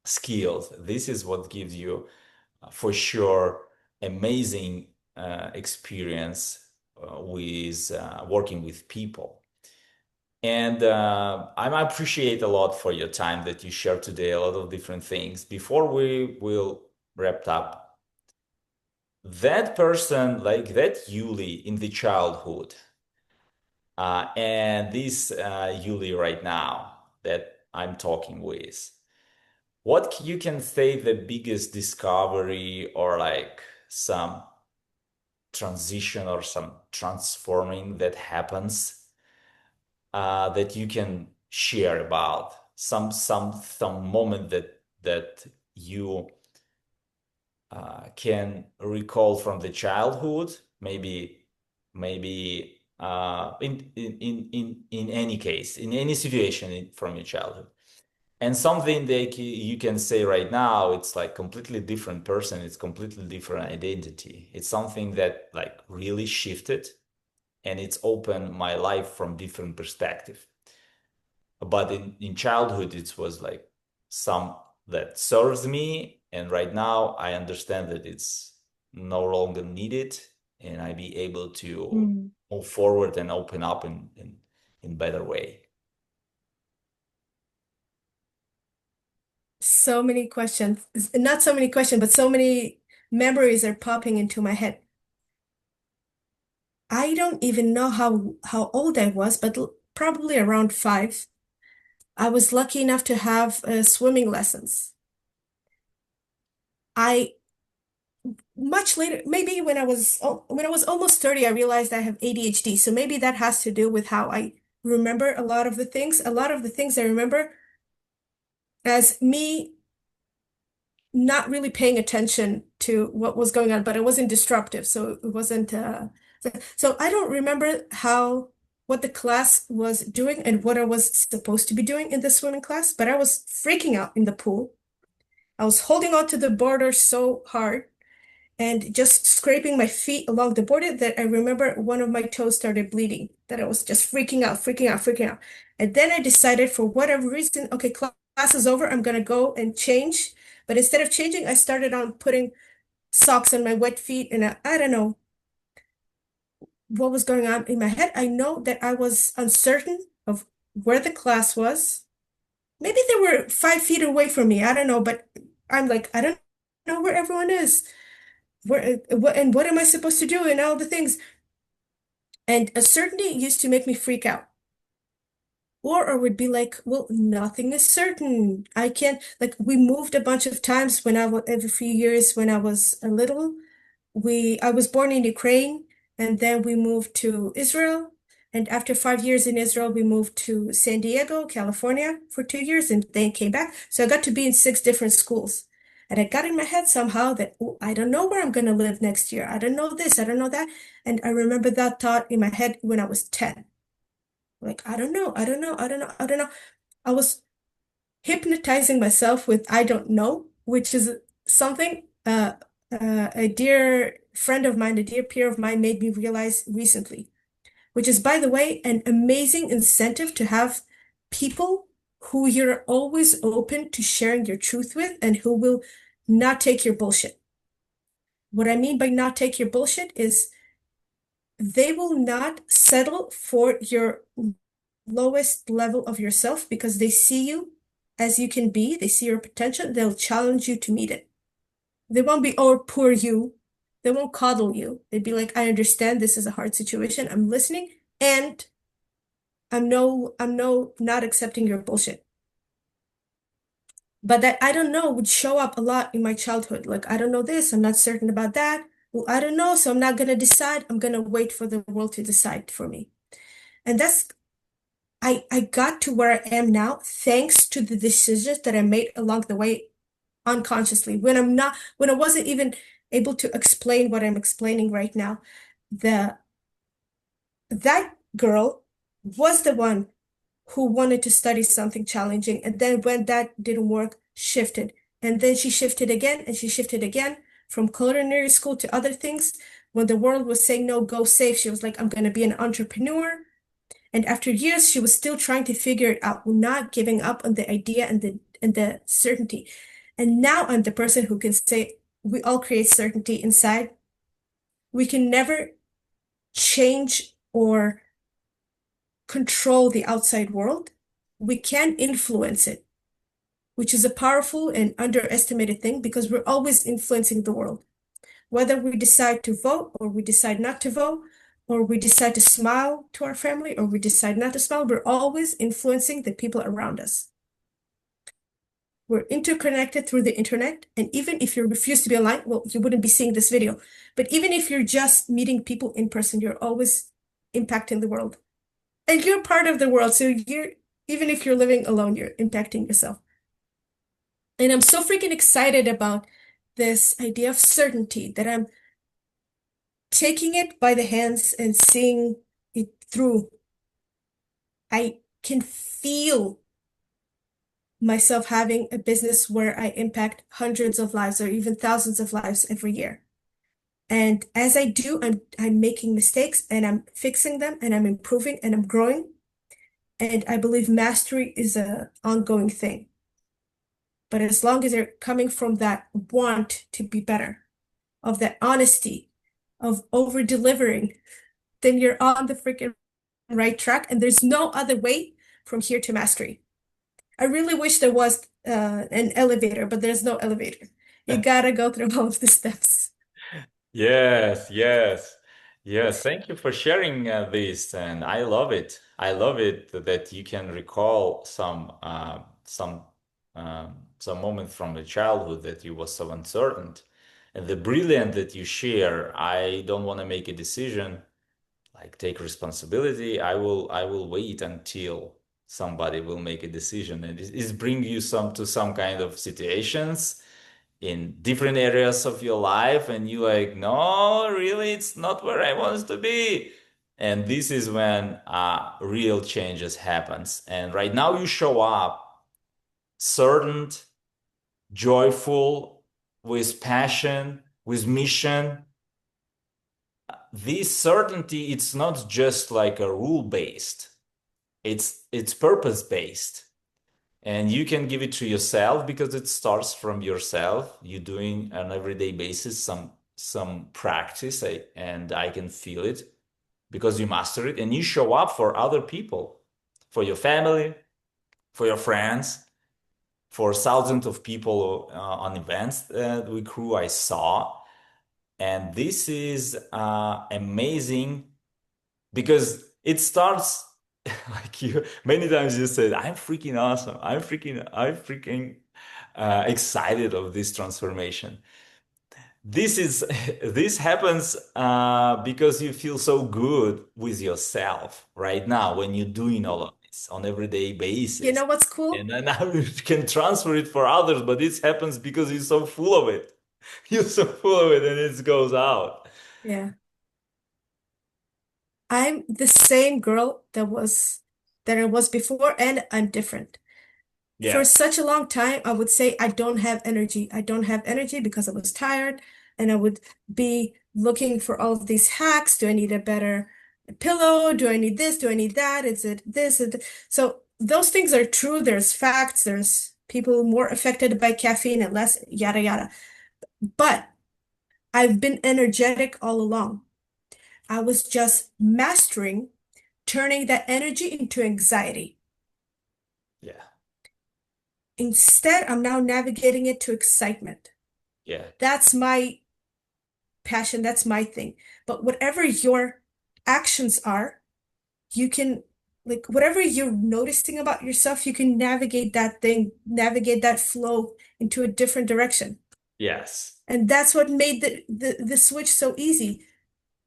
skills. This is what gives you for sure amazing experience with working with people. And I appreciate a lot for your time that you shared today, a lot of different things. Before we will wrap up, that person, like that Yuli in the childhood, and this Yuli right now that I'm talking with, what you can say the biggest discovery or like some transition or some transforming that happens that you can share about some moment that you can recall from the childhood, maybe in any case, in any situation from your childhood, and something that you can say right now, it's like completely different person, it's completely different identity. It's something that like really shifted and it's opened my life from different perspective. But in childhood, it was like some that serves me. And right now, I understand that it's no longer needed. And I be able to Mm. move forward and open up in better way. So many questions, not so many questions, but so many memories are popping into my head. I don't even know how old I was, but probably around 5. I was lucky enough to have swimming lessons. I much later, maybe when I was almost 30, I realized I have ADHD. So maybe that has to do with how I remember a lot of the things. A lot of the things I remember as me not really paying attention to what was going on, but it wasn't disruptive. So it wasn't so I don't remember how what the class was doing and what I was supposed to be doing in the swimming class, but I was freaking out in the pool. I was holding on to the border so hard and just scraping my feet along the border that I remember one of my toes started bleeding, that I was just freaking out, freaking out, freaking out. And then I decided for whatever reason, okay, class is over, I'm gonna go and change. But instead of changing, I started on putting socks on my wet feet, and I don't know what was going on in my head. I know that I was uncertain of where the class was. maybe they were 5 feet away from me. I don't know, but I'm like, I don't know where everyone is. What am I supposed to do and all the things. And uncertainty used to make me freak out. Or I would be like, well, nothing is certain. I can't, like, we moved a bunch of times when I was, every few years when I was a little. I was born in Ukraine, and then we moved to Israel. And after 5 years in Israel, we moved to San Diego, California for 2 years, and then came back. So I got to be in six different schools. And I got in my head somehow that, oh, I don't know where I'm going to live next year. I don't know this, I don't know that. And I remember that thought in my head when I was 10. Like, I don't know, I don't know, I don't know, I don't know. I was hypnotizing myself with I don't know, which is something a dear friend of mine, a dear peer of mine made me realize recently, which is, by the way, an amazing incentive to have people who you're always open to sharing your truth with and who will not take your bullshit. What I mean by not take your bullshit is they will not settle for your lowest level of yourself because they see you as you can be, they see your potential, they'll challenge you to meet it. They won't be, oh, poor you. They won't coddle you. They'd be like, I understand this is a hard situation. I'm listening, and I'm no not accepting your bullshit. But that I don't know would show up a lot in my childhood. Like, I don't know this, I'm not certain about that. Well, I don't know, so I'm not gonna decide. I'm gonna wait for the world to decide for me. And that's I got to where I am now thanks to the decisions that I made along the way unconsciously. When I wasn't even able to explain what I'm explaining right now, the that girl was the one who wanted to study something challenging, and then when that didn't work, shifted. And then she shifted again, and she shifted again from culinary school to other things. When the world was saying no, go safe, she was like, I'm gonna be an entrepreneur. And after years, she was still trying to figure it out, not giving up on the idea and the certainty. And now I'm the person who can say, we all create certainty inside. We can never change or control the outside world. We can influence it, which is a powerful and underestimated thing because we're always influencing the world. Whether we decide to vote or we decide not to vote, or we decide to smile to our family or we decide not to smile, we're always influencing the people around us. We're interconnected through the internet. And even if you refuse to be online, well, you wouldn't be seeing this video. But even if you're just meeting people in person, you're always impacting the world. And you're part of the world. So even if you're living alone, you're impacting yourself. And I'm so freaking excited about this idea of certainty that I'm taking it by the hands and seeing it through. I can feel myself having a business where I impact hundreds of lives or even thousands of lives every year. And as I do, I'm making mistakes and I'm fixing them and I'm improving and I'm growing. And I believe mastery is an ongoing thing. But as long as they're coming from that want to be better, of that honesty, of over delivering, then you're on the freaking right track. And there's no other way from here to mastery. I really wish there was an elevator, but there's no elevator. You gotta go through all of the steps. Yes, yes, yes. Thank you for sharing this, and I love it. I love it that you can recall some moment from the childhood that you was so uncertain, and the brilliant that you share. I don't want to make a decision, like take responsibility. I will wait until somebody will make a decision, and it's bring you some kind of situations in different areas of your life and you like, no, really, it's not where I want to be. And this is when real changes happens. And right now you show up certain, joyful, with passion, with mission. This certainty, it's not just like a rule based, it's purpose based. And you can give it to yourself because it starts from yourself. You're doing on everyday basis some practice, and I can feel it because you master it, and you show up for other people, for your family, for your friends. for thousands of people on events that we crew, I saw. And this is amazing because it starts like you many times you said, I'm freaking awesome. I'm freaking excited of this transformation. This is this happens because you feel so good with yourself right now when you're doing all of this on everyday You basis. know what's And cool? then now you can transfer it for others, but this happens because you're so full of it. You're so full of it and it goes out. Yeah. I'm the same girl that I was before, and I'm different. For Yes. such a long time, I would say I don't have energy. I don't have energy because I was tired, and I would be looking for all of these hacks. Do I need a better pillow? Do I need this? Do I need that? Is it this? So those things are true. There's facts. There's people more affected by caffeine and less, yada yada. But I've been energetic all along. I was just mastering turning that energy into anxiety. Yeah. Instead, I'm now navigating it to excitement. Yeah. That's my passion, that's my thing. But whatever your actions are, you can, like, whatever you're noticing about yourself, you can navigate that thing, navigate that flow into a different direction. Yes. And that's what made the switch so easy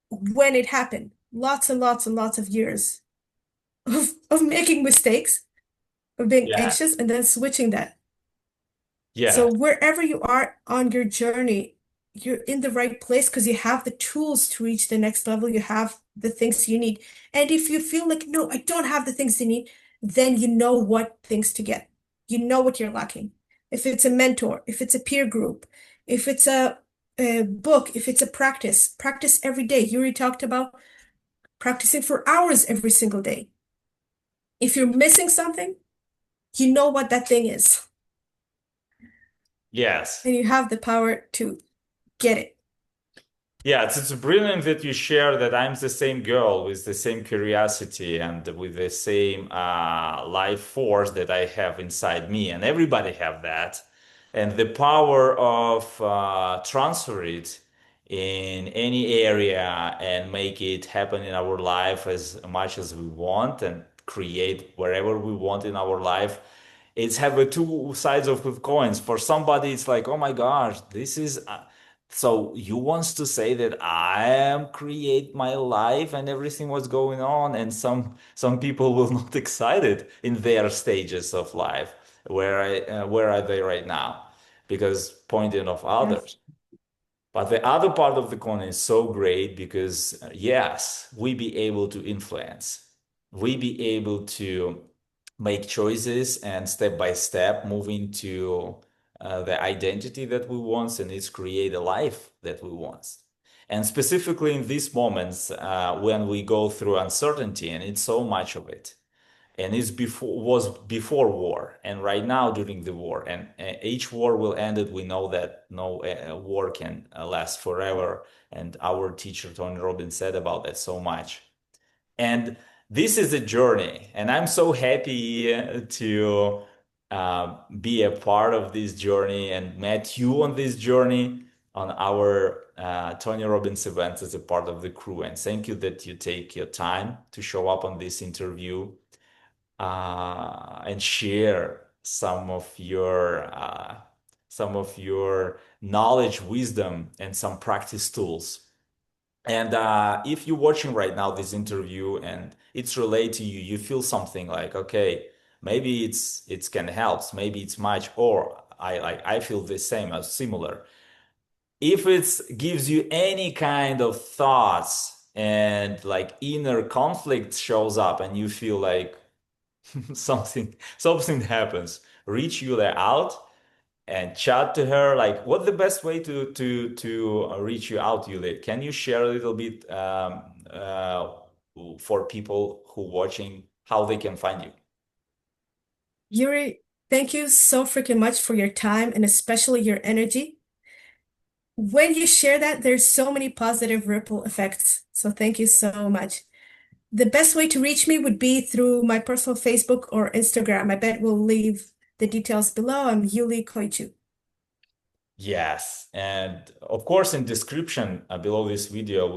when it happened. Lots and lots and lots of years of making mistakes, of being Yeah. anxious, and then switching that. So Yeah. wherever you are on your journey, you're in the right place because you have the tools to reach the next level. You have the things you need. And if you feel like, no, I don't have the things you need, then you know what things to get. You know what you're lacking. If it's a mentor, if it's a peer group, if it's a book, if it's a practice, practice every day. Yuri talked about practicing for hours every single day. If you're missing something, you know what that thing is, Yes. and you have the power to get it. Yeah, it's brilliant that you share that I'm the same girl with the same curiosity and with the same life force that I have inside me, and everybody have that. And the power of transfer it in any area and make it happen in our life as much as we want and create wherever we want in our life. It's have a two sides of the coins. For somebody, it's like, oh my gosh, this is. So you wants to say that I am create my life and everything what's going on, and some people will not excited in their stages of life. Where are they right now? Because pointing of Yes. others. But the other part of the coin is so great because yes, we be able to influence. We be able to make choices and step by step move into the identity that we want and it's create a life that we want. And specifically in these moments when we go through uncertainty, and it's so much of it, and it's before was before war and right now during the war, and each war will end it. We know that no war can last forever, and our teacher Tony Robbins said about that so much. And this is a journey, and I'm so happy to be a part of this journey and met you on this journey on our Tony Robbins events as a part of the crew. And thank you that you take your time to show up on this interview and share some of your knowledge, wisdom, and some practice tools. And if you're watching right now this interview and it's related to you, you feel something like, okay, maybe it's can help, maybe it's much, or I feel the same or similar. If it gives you any kind of thoughts and like inner conflict shows up and you feel like something happens, reach Yulia out and chat to her. Like, what's the best way to reach you out, Yulia? Can you share a little bit for people who watching how they can find you? Yuri, thank you so freaking much for your time and especially your energy. When you share that, there's so many positive ripple effects. So thank you so much. The best way to reach me would be through my personal Facebook or Instagram. I bet we'll leave the details below. I'm Yuli Koichu. Yes, and of course, in description below this video,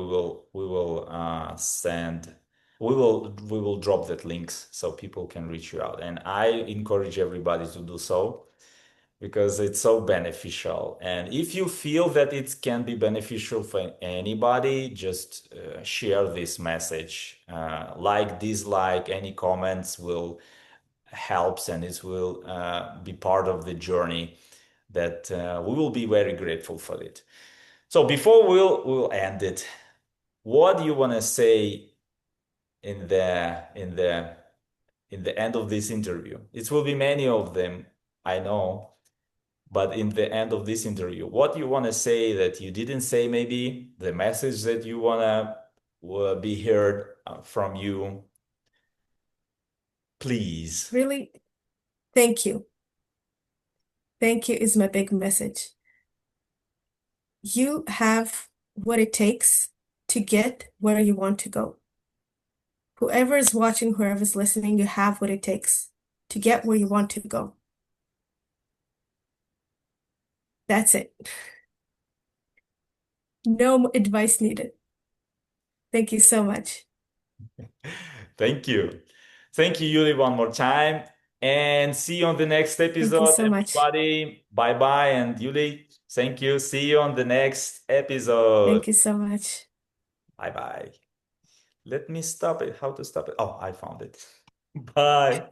we will send we will drop that links so people can reach you out. And I encourage everybody to do so because it's so beneficial. And if you feel that it can be beneficial for anybody, just share this message. Like, dislike, any comments will helps, and it will be part of the journey that we will be very grateful for it. So before we'll end it, what do you want to say in the end of this interview? It will be many of them, I know, but in the end of this interview, what do you want to say that you didn't say, maybe the message that you want to be heard from you, please? Really, thank you. Thank you is my big message. You have what it takes to get where you want to go. Whoever is watching, whoever is listening, you have what it takes to get where you want to go. That's it. No advice needed. Thank you so much. Thank you. Thank you, Yuli, one more time. And see you on the next Thank you episode, so much. everybody. Bye bye. And Yuli, thank you. See you on the next episode. Thank you so much. Bye bye. Let me stop it. How to stop it? Oh, I found it. Bye.